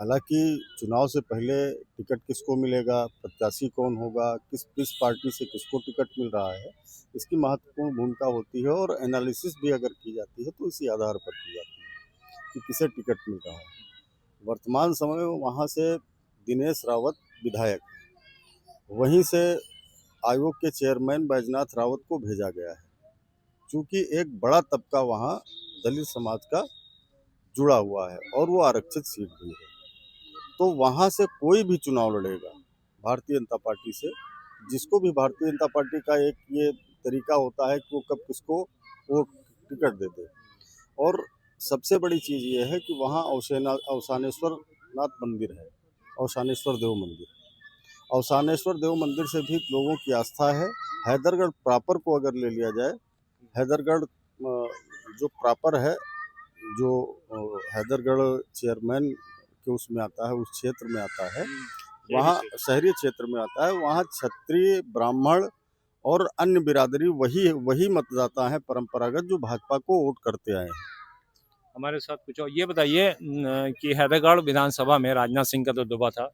हालांकि चुनाव से पहले टिकट किसको मिलेगा, प्रत्याशी कौन होगा, किस पार्टी से किसको टिकट मिल रहा है, इसकी महत्वपूर्ण भूमिका होती है और एनालिसिस भी अगर की जाती है तो इसी आधार पर की जाती है कि किसे टिकट मिल रहा है। वर्तमान समय में वहाँ से दिनेश रावत विधायक हैं। वहीं से आयोग के चेयरमैन बैजनाथ रावत को भेजा गया है, क्योंकि एक बड़ा तबका वहाँ दलित समाज का जुड़ा हुआ है और वो आरक्षित सीट भी है। तो वहाँ से कोई भी चुनाव लड़ेगा भारतीय जनता पार्टी से, जिसको भी भारतीय जनता पार्टी का एक ये तरीका होता है कि वो कब किसको वो टिकट दे दे। और सबसे बड़ी चीज़ ये है कि वहाँ अवसानेश्वर नाथ मंदिर है, अवसानेश्वर देव मंदिर। अवसानेश्वर देव मंदिर से भी लोगों की आस्था है। हैदरगढ़ प्रॉपर को अगर ले लिया जाए, हैदरगढ़ जो प्रॉपर है, जो हैदरगढ़ चेयरमैन के उसमें आता है, उस क्षेत्र में आता है, वहाँ शहरी क्षेत्र में आता है, वहाँ क्षत्रिय, ब्राह्मण और अन्य बिरादरी वही मतदाता हैं परंपरागत, जो भाजपा को वोट करते आए हैं। हमारे साथ कुछ और ये बताइए कि हैदरगढ़ विधानसभा में राजनाथ सिंह का दबदबा था,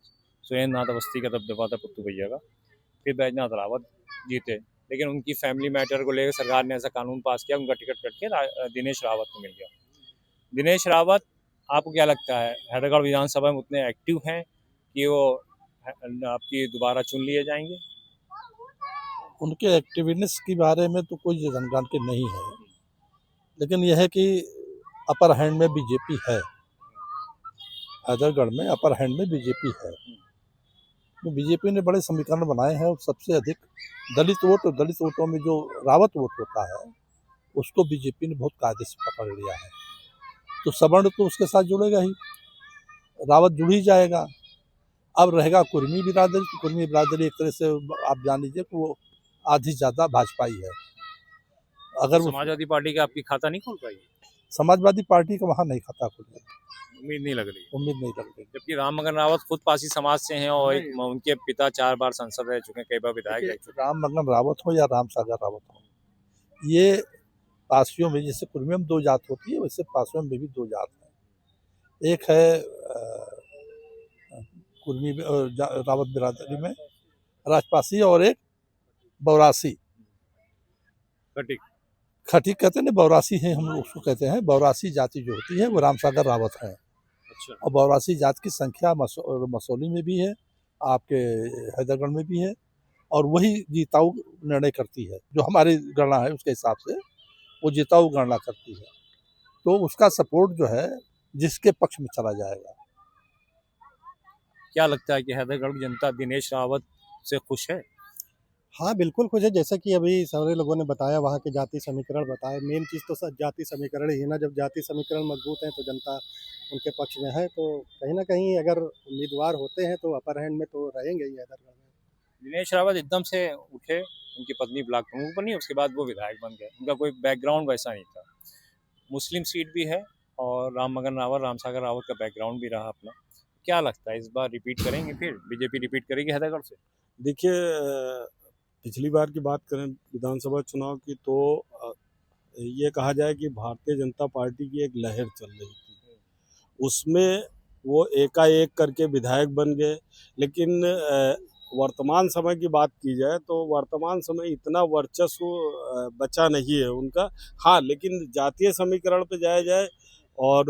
सुरेंद्र नाथ अवस्थी का दबदबा था पुत्तू भैया का, फिर बैजनाथ रावत जीते, लेकिन उनकी फैमिली मैटर को लेकर सरकार ने ऐसा कानून पास किया, उनका टिकट कट के दिनेश रावत को मिल गया। दिनेश रावत, आपको क्या लगता है हैदरगढ़ विधानसभा में उतने एक्टिव हैं कि वो आपकी दोबारा चुन लिए जाएंगे? उनके एक्टिवनेस के बारे में तो कोई जानकारी नहीं है, लेकिन यह है कि अपर हैंड में बीजेपी है, हैदरगढ़ में अपर हैंड में बीजेपी है। तो बीजेपी ने बड़े समीकरण बनाए हैं और सबसे अधिक दलित वोट, और दलित वोटों में जो रावत वोट होता है उसको बीजेपी ने बहुत कायदे से पकड़ लिया है। तो सवर्ण तो उसके साथ जुड़ेगा ही, रावत जुड़ ही जाएगा। अब रहेगा कुर्मी बिरादरी, तो कुर्मी बिरादरी एक तरह से आप जान लीजिए कि वो आधी ज़्यादा भाजपाई है। अगर समाजवादी पार्टी का आपकी खाता नहीं खोल पाएगी? समाजवादी पार्टी का वहाँ नहीं खाता खुलेगा, उम्मीद नहीं लग रही। उम्मीद नहीं लग रही। जबकि राममगन रावत खुद पासी समाज से हैं और उनके पिता 4 बार सांसद रह चुके हैं, कई बार विधायक रह चुके हैं। राममगन रावत हो या रामसागर रावत हो, ये पासियों में जैसे कुर्मियों में 2 जात होती है, वैसे पासियों में भी 2 जात है। एक है कुर्मी रावत बिरादरी में राजपासी, और एक बौरासी, खटीक कहते हैं, बौरासी है, हम उसको कहते हैं। बौरासी जाति जो होती है वो रामसागर रावत है। अच्छा। और बौरासी जात की संख्या मसौली में भी है, आपके हैदरगढ़ में भी है, और वही जीताऊ निर्णय करती है। जो हमारी गणना है उसके हिसाब से वो जीताऊ गणना करती है, तो उसका सपोर्ट जो है जिसके पक्ष में चला जाएगा। क्या लगता है कि हैदरगढ़ की जनता दिनेश रावत से खुश है? हाँ, बिल्कुल खुश है। जैसा कि अभी सारे लोगों ने बताया, वहाँ के जाति समीकरण बताए। मेन चीज़ तो जाति समीकरण ही है ना। जब जाति समीकरण मजबूत हैं तो जनता उनके पक्ष में है। तो कहीं ना कहीं अगर उम्मीदवार होते हैं तो अपर हैंड में तो रहेंगे ही हैदरगढ़ में। दिनेश रावत एकदम से उठे, उनकी पत्नी ब्लॉक प्रमुख बनी, उसके बाद वो विधायक बन गए। उनका कोई बैकग्राउंड वैसा नहीं था। मुस्लिम सीट भी है और राममगन रावत, रामसागर रावत का बैकग्राउंड भी रहा अपना। क्या लगता है इस बार रिपीट करेंगे, फिर बीजेपी रिपीट करेगी हैदरगढ़ से? देखिए, पिछली बार की बात करें विधानसभा चुनाव की, तो ये कहा जाए कि भारतीय जनता पार्टी की एक लहर चल रही थी, उसमें वो एकाएक करके विधायक बन गए। लेकिन वर्तमान समय की बात की जाए तो वर्तमान समय इतना वर्चस्व बचा नहीं है उनका। हाँ, लेकिन जातीय समीकरण पे जाया जाए और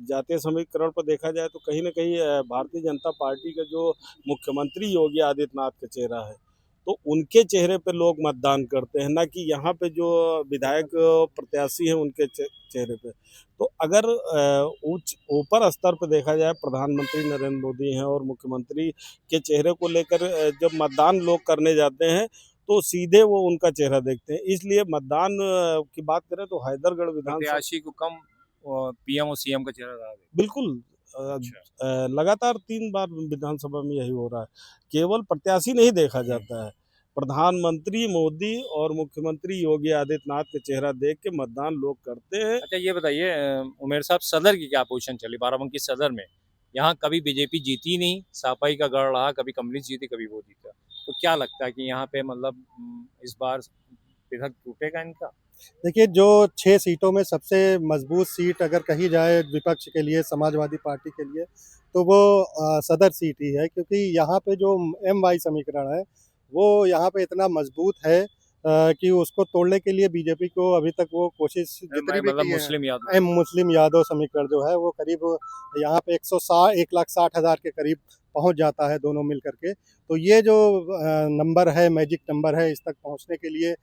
जातीय समीकरण पर देखा जाए तो कहीं ना कहीं भारतीय जनता पार्टी का जो मुख्यमंत्री योगी आदित्यनाथ का चेहरा है, तो उनके चेहरे पे लोग मतदान करते हैं, ना कि यहाँ पे जो विधायक प्रत्याशी हैं उनके चेहरे पे। तो अगर ऊपर स्तर पे देखा जाए, प्रधानमंत्री नरेंद्र मोदी हैं और मुख्यमंत्री के चेहरे को लेकर जब मतदान लोग करने जाते हैं तो सीधे वो उनका चेहरा देखते हैं। इसलिए मतदान की बात करें तो हैदरगढ़ विधानसभा प्रत्याशी को कम पीएम और सीएम का चेहरा रहा है। बिल्कुल लगातार 3 बार विधानसभा में यही हो रहा है। केवल प्रत्याशी नहीं देखा जाता है, प्रधानमंत्री मोदी और मुख्यमंत्री योगी आदित्यनाथ के चेहरा देख के मतदान लोग करते हैं। अच्छा ये बताइए उमेर साहब, सदर की क्या पोजीशन चली बाराबंकी सदर में? यहाँ कभी बीजेपी जीती नहीं, सपा का गढ़ रहा, कभी कम्युनिस्ट जीती, कभी वो जीता। तो क्या लगता है कि यहाँ पे मतलब इस बार विधक टूटेगा इनका? देखिए, जो 6 सीटों में सबसे मजबूत सीट अगर कही जाए विपक्ष के लिए, समाजवादी पार्टी के लिए, तो वो सदर सीट ही है, क्योंकि यहाँ पे जो MY समीकरण है वो यहाँ पे इतना मजबूत है कि उसको तोड़ने के लिए बीजेपी को अभी तक वो कोशिश जितनी भी मतलब की है, मुस्लिम यादव मुस्लिम यादव समीकरण जो है वो करीब यहाँ पे 1,60,000 के करीब पहुँच जाता है दोनों मिल करके। तो ये जो नंबर है, मैजिक नंबर है, इस तक पहुँचने के लिए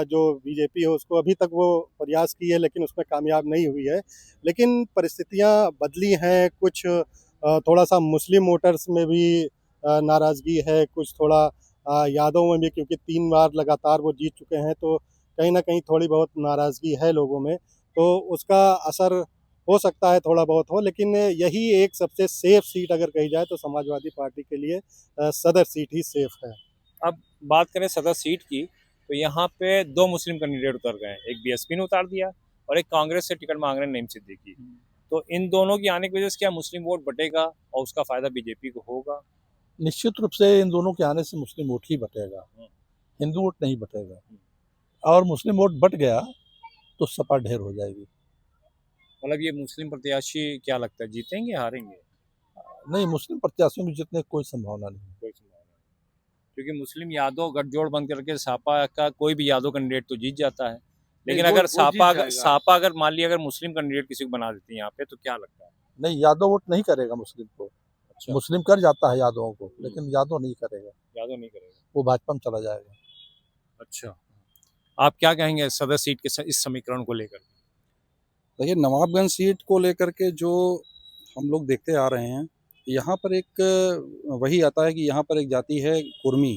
जो बीजेपी है उसको अभी तक वो प्रयास की है, लेकिन उसमें कामयाब नहीं हुई है। लेकिन परिस्थितियाँ बदली हैं, कुछ थोड़ा सा मुस्लिम वोटर्स में भी नाराज़गी है, कुछ थोड़ा यादव में भी, क्योंकि 3 बार लगातार वो जीत चुके हैं, तो कहीं न कहीं थोड़ी बहुत नाराज़गी है लोगों में। तो उसका असर हो सकता है थोड़ा बहुत हो, लेकिन यही एक सबसे सेफ सीट अगर कही जाए तो समाजवादी पार्टी के लिए सदर सीट ही सेफ है। अब बात करें सदर सीट की, तो यहाँ पे 2 मुस्लिम कैंडिडेट उतर गए हैं। एक बीएसपी ने उतार दिया और एक कांग्रेस से टिकट मांग रहे हैं नईम सिद्दीकी। तो इन दोनों की आने की वजह से क्या मुस्लिम वोट बटेगा और उसका फायदा बीजेपी को होगा? निश्चित रूप से इन दोनों के आने से मुस्लिम वोट ही बटेगा, हिंदू वोट नहीं बटेगा। और मुस्लिम वोट बट गया तो सपा ढेर हो जाएगी। मतलब ये मुस्लिम प्रत्याशी क्या लगता है जीतेंगे, हारेंगे? नहीं, मुस्लिम प्रत्याशियों में जीतने की कोई संभावना नहीं। कोई संभावना नहीं, क्योंकि मुस्लिम यादव गठजोड़ बन करके सपा का कोई भी यादव कैंडिडेट तो जीत जाता है। लेकिन अगर सपा अगर मान लिया अगर मुस्लिम कैंडिडेट किसी को बना देती है यहाँ पे, तो क्या लगता है? नहीं, यादव वोट नहीं करेगा मुस्लिम को। अच्छा, मुस्लिम कर जाता है यादवों को, लेकिन यादव नहीं करेगा, यादव नहीं करेगा। वो भाजपा में चला जाएगा। अच्छा, आप क्या कहेंगे सदर सीट के इस समीकरण को लेकर? देखिए, नवाबगंज सीट को लेकर के जो हम लोग देखते आ रहे हैं, यहाँ पर एक वही आता है कि यहाँ पर एक जाति है कुर्मी।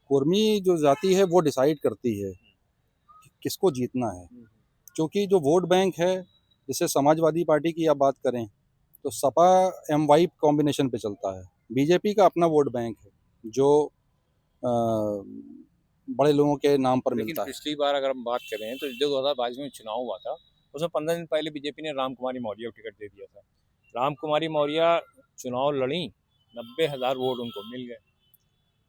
कुर्मी जो जाति है वो डिसाइड करती है कि किसको जीतना है, क्योंकि जो वोट बैंक है, जैसे समाजवादी पार्टी की आप बात करें तो सपा MY कॉम्बिनेशन पे चलता है। बीजेपी का अपना वोट बैंक है जो बड़े लोगों के नाम पर लेकिन मिलता है। पिछली बार अगर हम बात करें तो जो 2022 में चुनाव हुआ था, उसमें 15 दिन पहले बीजेपी ने राम कुमारी मौर्य को टिकट दे दिया था। राम कुमारी मौर्य चुनाव लड़ी, 90,000 वोट उनको मिल गए।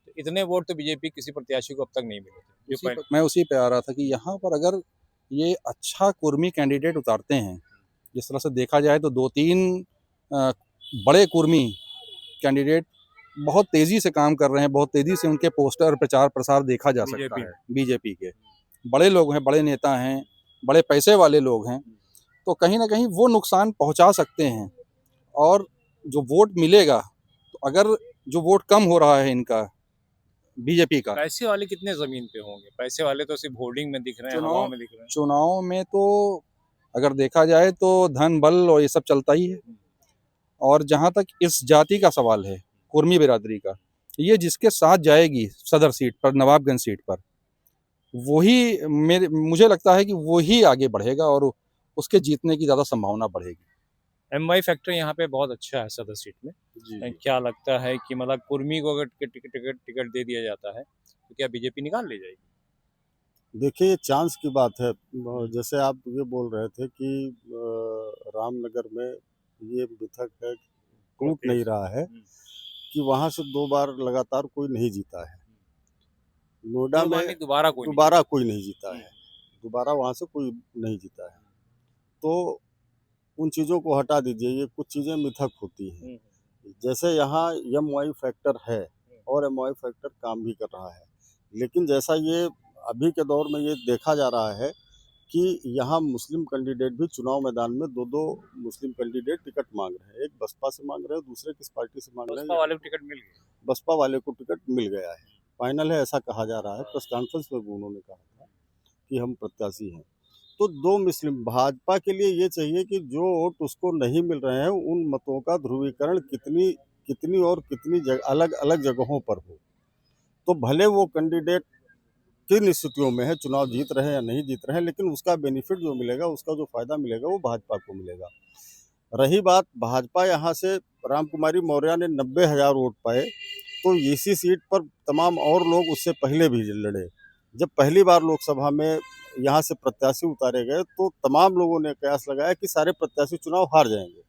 तो इतने वोट तो बीजेपी किसी प्रत्याशी को अब तक नहीं मिले थे। मैं उसी पे आ रहा था कि यहाँ पर अगर ये अच्छा कुर्मी कैंडिडेट उतारते हैं, जिस तरह से देखा जाए तो 2-3 बड़े कुर्मी कैंडिडेट बहुत तेज़ी से काम कर रहे हैं, बहुत तेज़ी से उनके पोस्टर प्रचार प्रसार देखा जा सकता है। बीजेपी के बड़े लोग हैं, बड़े नेता हैं, बड़े पैसे वाले लोग हैं, तो कहीं ना कहीं वो नुकसान पहुंचा सकते हैं। और जो वोट मिलेगा, तो अगर जो वोट कम हो रहा है इनका बीजेपी का, पैसे वाले कितने जमीन पे होंगे? पैसे वाले तो सिर्फ होर्डिंग में दिख रहे हैं, हवाओं में दिख रहे हैं। चुनाव में तो अगर देखा जाए तो धन बल और ये सब चलता ही है। और जहाँ तक इस जाति का सवाल है, कुर्मी बिरादरी का, ये जिसके साथ जाएगी सदर सीट पर, नवाबगंज सीट पर, वही मुझे लगता है कि वही आगे बढ़ेगा और उसके जीतने की ज़्यादा संभावना बढ़ेगी। MY फैक्टर यहाँ पे बहुत अच्छा है सदर सीट में। क्या लगता है कि मतलब कुर्मी को अगर टिकट दे दिया जाता है तो क्या बीजेपी निकाल ले जाएगी? देखिए, ये चांस की बात है। जैसे आप ये बोल रहे थे कि रामनगर में ये मिथक है, टूट नहीं रहा है कि वहाँ से 2 बार लगातार कोई नहीं जीता है। नोएडा में दोबारा कोई नहीं जीता है, दोबारा वहाँ से कोई नहीं जीता है। तो उन चीज़ों को हटा दीजिए, ये कुछ चीज़ें मिथक होती हैं। जैसे यहाँ MY फैक्टर है और MY फैक्टर काम भी कर रहा है, लेकिन जैसा ये अभी के दौर में ये देखा जा रहा है कि यहाँ मुस्लिम कैंडिडेट भी चुनाव मैदान में 2-2 मुस्लिम कैंडिडेट टिकट मांग रहे हैं। एक बसपा से मांग रहे हैं, दूसरे किस पार्टी से मांग रहे हैं। बसपा वाले को टिकट मिल गया, बसपा वाले को टिकट मिल गया है, फाइनल है ऐसा कहा जा रहा है। प्रेस कॉन्फ्रेंस में भी उन्होंने कहा था कि हम प्रत्याशी हैं। तो 2 मुस्लिम, भाजपा के लिए ये चाहिए कि जो वोट उसको नहीं मिल रहे हैं उन मतों का ध्रुवीकरण कितनी अलग अलग जगहों पर हो। तो भले वो कैंडिडेट किन स्थितियों में है, चुनाव जीत रहे हैं या नहीं जीत रहे हैं, लेकिन उसका बेनिफिट जो मिलेगा, उसका जो फायदा मिलेगा वो भाजपा को मिलेगा। रही बात भाजपा, यहाँ से राम कुमारी मौर्य ने 90,000 वोट पाए, तो इसी सीट पर तमाम और लोग उससे पहले भी लड़े। जब पहली बार लोकसभा में यहाँ से प्रत्याशी उतारे गए तो तमाम लोगों ने कयास लगाया कि सारे प्रत्याशी चुनाव हार जाएंगे,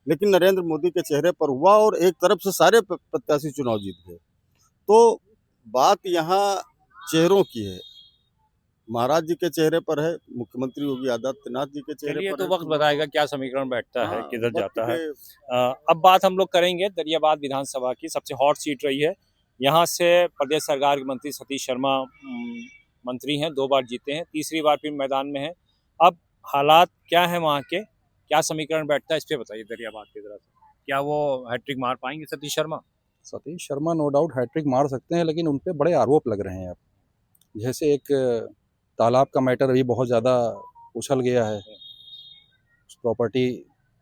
लेकिन नरेंद्र मोदी के चेहरे पर हुआ और एक तरफ से सारे प्रत्याशी चुनाव जीत गए। तो बात यहाँ चेहरों की है, महाराज जी के चेहरे पर है, मुख्यमंत्री योगी आदित्यनाथ जी के चेहरे चलिए पर तो है। वक्त बताएगा क्या समीकरण बैठता है, हाँ, किधर वक्त जाता है। के अब बात हम लोग करेंगे दरियाबाद विधानसभा की, सबसे हॉट सीट रही है। यहाँ से प्रदेश सरकार के मंत्री सतीश शर्मा मंत्री हैं, 2 बार जीते हैं, तीसरी बार फिर मैदान में हैं। अब हालात क्या है वहाँ के, क्या समीकरण बैठता है, इस पे बताइए दरियाबाद की तरफ से। क्या वो हैट्रिक मार पाएंगे Satish Sharma? Satish Sharma no doubt hattrick मार सकते हैं, लेकिन उन पे बड़े आरोप लग रहे हैं अब। जैसे एक तालाब का मैटर अभी बहुत ज़्यादा उछल गया है उस प्रॉपर्टी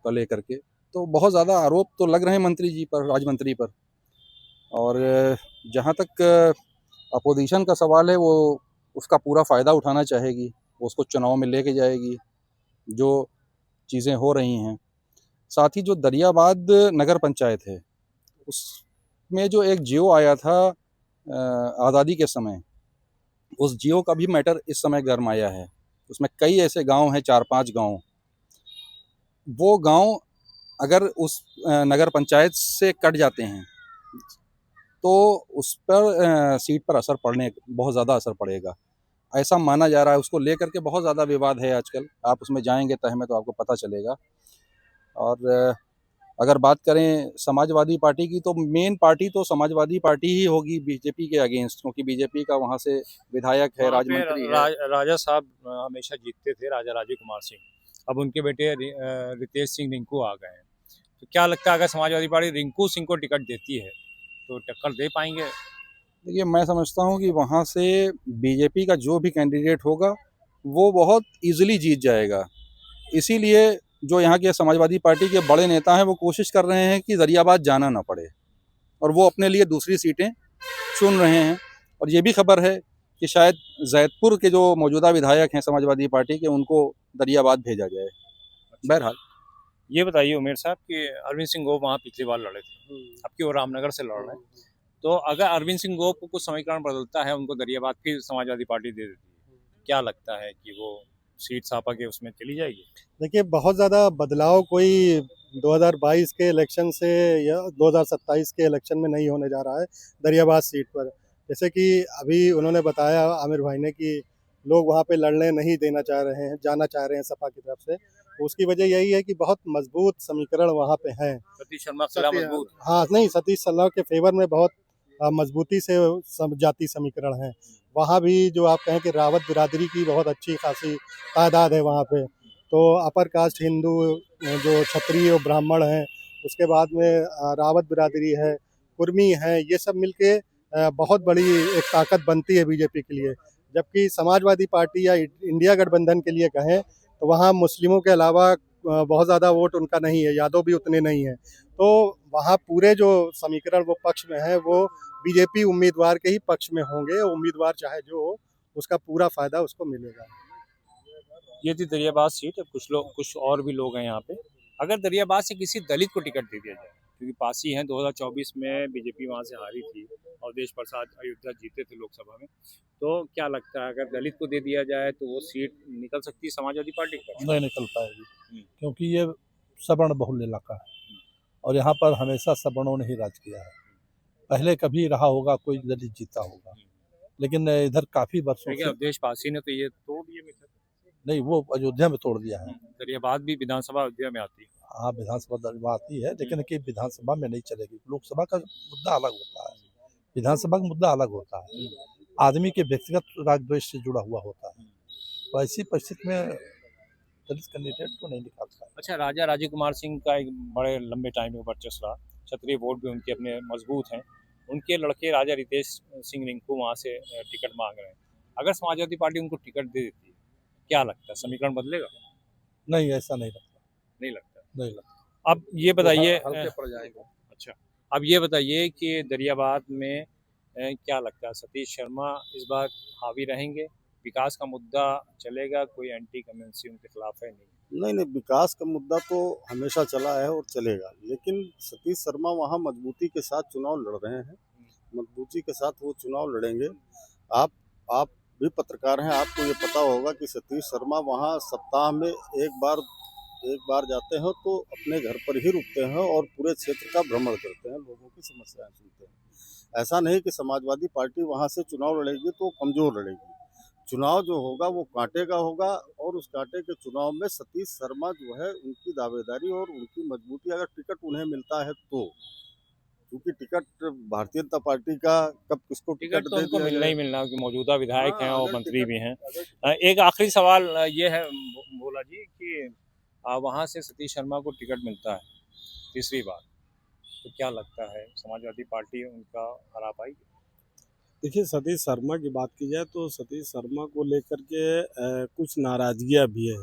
को लेकर के, तो बहुत ज़्यादा आरोप तो लग रहे हैं मंत्री जी पर, राज्य मंत्री पर। और जहाँ तक अपोजिशन का सवाल है, वो उसका पूरा फ़ायदा उठाना चाहेगी, वो उसको चुनाव में लेके जाएगी जो चीज़ें हो रही हैं। साथ ही जो दरियाबाद नगर पंचायत है, उसमें जो एक जियो आया था आज़ादी के समय, उस जियो का भी मैटर इस समय गर्म आया है। उसमें कई ऐसे गांव हैं, 4-5 गांव, वो गांव अगर उस नगर पंचायत से कट जाते हैं तो उस पर सीट पर असर पड़ने बहुत ज़्यादा असर पड़ेगा, ऐसा माना जा रहा है। उसको लेकर के बहुत ज़्यादा विवाद है आजकल, आप उसमें जाएंगे तह में तो आपको पता चलेगा। और अगर बात करें समाजवादी पार्टी की, तो मेन पार्टी तो समाजवादी पार्टी ही होगी बीजेपी के अगेंस्ट, क्योंकि बीजेपी का वहाँ से विधायक है, वहाँ राज्य पे मंत्री है। राजा साहब हमेशा जीतते थे, राजा राजीव कुमार सिंह। अब उनके बेटे रितेश सिंह रिंकू आ गए हैं, तो क्या लगता है अगर समाजवादी पार्टी रिंकू सिंह को टिकट देती है तो टक्कर दे पाएंगे? देखिए, मैं समझता हूँ कि वहाँ से बीजेपी का जो भी कैंडिडेट होगा वो बहुत इजीली जीत जाएगा। इसीलिए जो यहाँ के समाजवादी पार्टी के बड़े नेता हैं वो कोशिश कर रहे हैं कि दरियाबाद जाना ना पड़े, और वो अपने लिए दूसरी सीटें चुन रहे हैं। और ये भी खबर है कि शायद जैदपुर के जो मौजूदा विधायक हैं समाजवादी पार्टी के, उनको दरियाबाद भेजा जाए। बहरहाल ये बताइए उमेर साहब कि अरविंद सिंह गोप वहाँ पिछली बार लड़े थे, अब की वो रामनगर से लड़ रहे हैं, तो अगर अरविंद सिंह गोप को कुछ समीकरण बदलता है, उनको दरियाबाद फिर समाजवादी पार्टी दे देती है, क्या लगता है कि वो सीट सापा के उसमें चली जाएगी? देखिए, बहुत ज़्यादा बदलाव कोई 2022 के इलेक्शन से या 2027 के इलेक्शन में नहीं होने जा रहा है दरियाबाद सीट पर। जैसे कि अभी उन्होंने बताया आमिर भाई ने कि लोग वहाँ पे लड़ने नहीं देना चाह रहे हैं, जाना चाह रहे हैं सपा की तरफ से। उसकी वजह यही है कि बहुत मजबूत समीकरण वहाँ पे हैं। सतीश शर्मा के खिलाफ मजबूत। हाँ, नहीं, सतीश शर्मा के फेवर में बहुत मजबूती से जाति समीकरण हैं। वहाँ भी जो आप कहें कि रावत बिरादरी की बहुत अच्छी खासी तादाद है वहाँ पे। तो अपर कास्ट हिंदू जो क्षत्रिय और ब्राह्मण हैं, उसके बाद में रावत बिरादरी है, कुर्मी है, ये सब मिलके बहुत बड़ी एक ताकत बनती है बीजेपी के लिए। जबकि समाजवादी पार्टी या इंडिया गठबंधन के लिए कहें तो वहाँ मुस्लिमों के अलावा बहुत ज़्यादा वोट उनका नहीं है, यादव भी उतने नहीं हैं। तो वहाँ पूरे जो समीकरण वो पक्ष में है, वो बीजेपी उम्मीदवार के ही पक्ष में होंगे। उम्मीदवार चाहे जो हो, उसका पूरा फायदा उसको मिलेगा। ये थी दरियाबाद सीट। अब कुछ और भी लोग हैं यहाँ पे। अगर दरियाबाद से किसी दलित को टिकट दे दिया जाए, क्योंकि पासी हैं, 2024 में बीजेपी वहाँ से हारी थी और देश प्रसाद अयोध्या जीते थे लोकसभा में, तो क्या लगता है अगर दलित को दे दिया जाए तो वो सीट निकल सकती है समाजवादी पार्टी पर? नहीं निकल पाएगी, क्योंकि ये सवर्ण बहुल इलाका है और यहाँ पर हमेशा सवर्णों ने ही राज किया है। पहले कभी रहा होगा कोई दलित जीता होगा, लेकिन इधर काफी वर्षों से अवधेश पासी ने तो ये तोड़ दिए मित्र। नहीं, वो अयोध्या में तोड़ दिया है। दरियाबाद भी विधानसभा अयोध्या में आती है। हाँ, विधानसभा दरबार आती है, लेकिन कि विधानसभा में नहीं चलेगी। लोकसभा का मुद्दा अलग होता है, विधानसभा का मुद्दा अलग होता है, आदमी के व्यक्तिगत राग द्वेष से जुड़ा हुआ होता है। तो ऐसी परिस्थिति में दलित कैंडिडेट को नहीं निकाल पाए। अच्छा, राजा राजीव कुमार सिंह का एक बड़े लंबे टाइम में वर्चस्व रहा, क्षत्रिय वोट भी उनके अपने मजबूत हैं। उनके लड़के राजा रितेश सिंह रिंकू वहाँ से टिकट मांग रहे हैं। अगर समाजवादी पार्टी उनको टिकट दे देती है, क्या लगता है समीकरण बदलेगा? नहीं, ऐसा नहीं लगता। नहीं लगता। नहीं लगता। अब ये बताइए, हल्के पड़ जाएगा। अच्छा, अब ये बताइए कि दरियाबाद में क्या लगता है सतीश शर्मा इस बार हावी रहेंगे? विकास का मुद्दा चलेगा, कोई एंटी कमेंसी उनके खिलाफ है नहीं? नहीं नहीं, विकास का मुद्दा तो हमेशा चला है और चलेगा, लेकिन सतीश शर्मा वहाँ मजबूती के साथ चुनाव लड़ रहे हैं, मजबूती के साथ वो चुनाव लड़ेंगे। आप भी पत्रकार हैं, आपको ये पता होगा कि सतीश शर्मा वहाँ सप्ताह में एक बार जाते हैं तो अपने घर पर ही रुकते हैं और पूरे क्षेत्र का भ्रमण करते हैं, लोगों की समस्याएं सुनते हैं। ऐसा नहीं कि समाजवादी पार्टी वहाँ से चुनाव लड़ेगी तो कमजोर लड़ेगी। चुनाव जो होगा वो कांटे का होगा, और उस कांटे के चुनाव में सतीश शर्मा जो है उनकी दावेदारी और उनकी मजबूती, अगर टिकट उन्हें मिलता है तो, क्योंकि टिकट भारतीय जनता पार्टी का कब किसको टिकट तो दे उनको दिया मिलना ही जाए। मिलना, क्योंकि मौजूदा विधायक हैं हाँ, और अगर मंत्री टिकट भी हैं। अगर एक आखिरी सवाल ये है भोला जी कि वहाँ से सतीश शर्मा को टिकट मिलता है तीसरी बार, तो क्या लगता है समाजवादी पार्टी उनका हरा पाएगी? देखिए, सतीश शर्मा की बात की जाए तो सतीश शर्मा को लेकर के कुछ नाराजगियाँ भी है,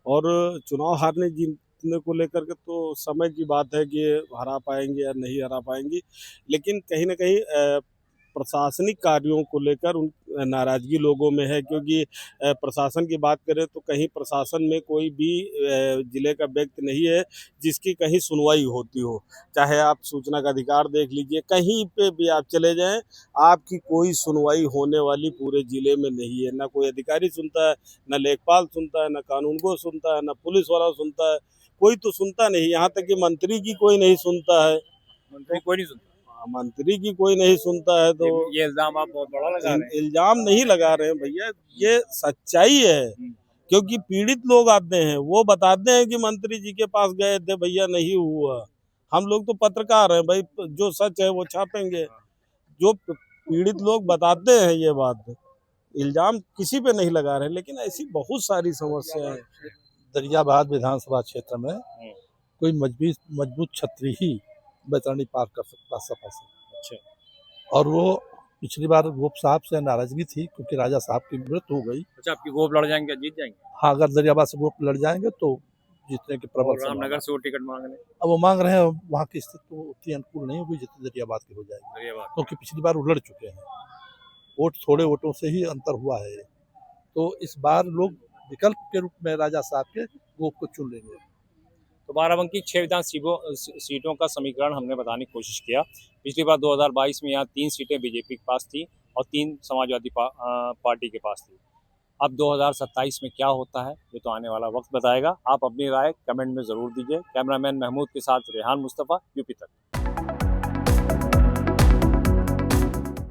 और चुनाव हारने जीतने को लेकर के तो समय की बात है कि हरा पाएंगे या नहीं हरा पाएंगे, लेकिन कहीं ना कहीं प्रशासनिक कार्यों को लेकर उन नाराजगी लोगों में है, क्योंकि प्रशासन की बात करें तो कहीं प्रशासन में कोई भी जिले का व्यक्ति नहीं है जिसकी कहीं सुनवाई होती हो। चाहे आप सूचना का अधिकार देख लीजिए, कहीं पे भी आप चले जाएं, आपकी कोई सुनवाई होने वाली पूरे ज़िले में नहीं है। ना कोई अधिकारी सुनता है, ना लेखपाल सुनता है, ना कानूनगो सुनता है, ना पुलिस वाला सुनता है, कोई तो सुनता नहीं। यहाँ तक कि मंत्री की कोई नहीं सुनता है, मंत्री कोई नहीं सुनता। मंत्री की कोई नहीं सुनता है। तो ये इल्जाम आप बहुत बड़ा लगा रहे हैं। इल्जाम नहीं लगा रहे हैं भैया, ये सच्चाई है। क्योंकि पीड़ित लोग आते हैं, वो बताते हैं कि मंत्री जी के पास गए थे, भैया नहीं हुआ। हम लोग तो पत्रकार हैं भाई, जो सच है वो छापेंगे। जो पीड़ित लोग बताते हैं ये बात, इल्जाम किसी पे नहीं लगा रहे हैं, लेकिन ऐसी बहुत सारी समस्याएं हैं। दरियाबाद विधानसभा क्षेत्र में कोई मजबूत छतरी ही बैतरणी पार कर सकता सफा से। अच्छा। और वो पिछली बार गोप साहब से नाराजगी थी क्योंकि राजा साहब की मृत्यु हो गई। अच्छा, आपकी गोप लड़ जाएंगे, जीत जाएंगे? हाँ, अगर दरियाबाद से गोप लड़ जाएंगे तो जीतने के प्रबल और संभावना। रामनगर से वो टिकट मांग रहे हैं। अब वो मांग रहे हैं, वहाँ की स्थिति तो उतनी अनुकूल नहीं होगी जितनी दरियाबाद की हो जाएगी, दरियाबाद क्योंकि पिछली बार वो लड़ चुके हैं, वोट थोड़े वोटों से ही अंतर हुआ है। तो इस बार लोग विकल्प के रूप में राजा साहब के गोप को चुन लेंगे। तो बाराबंकी 6 विधान सीटों का समीकरण हमने बताने की कोशिश किया। पिछली बार 2022 में यहाँ 3 सीटें बीजेपी के पास थी और 3 समाजवादी पार्टी के पास थी। अब 2027 में क्या होता है ये तो आने वाला वक्त बताएगा। आप अपनी राय कमेंट में ज़रूर दीजिए। कैमरामैन महमूद के साथ रेहान मुस्तफ़ा, यूपी तक।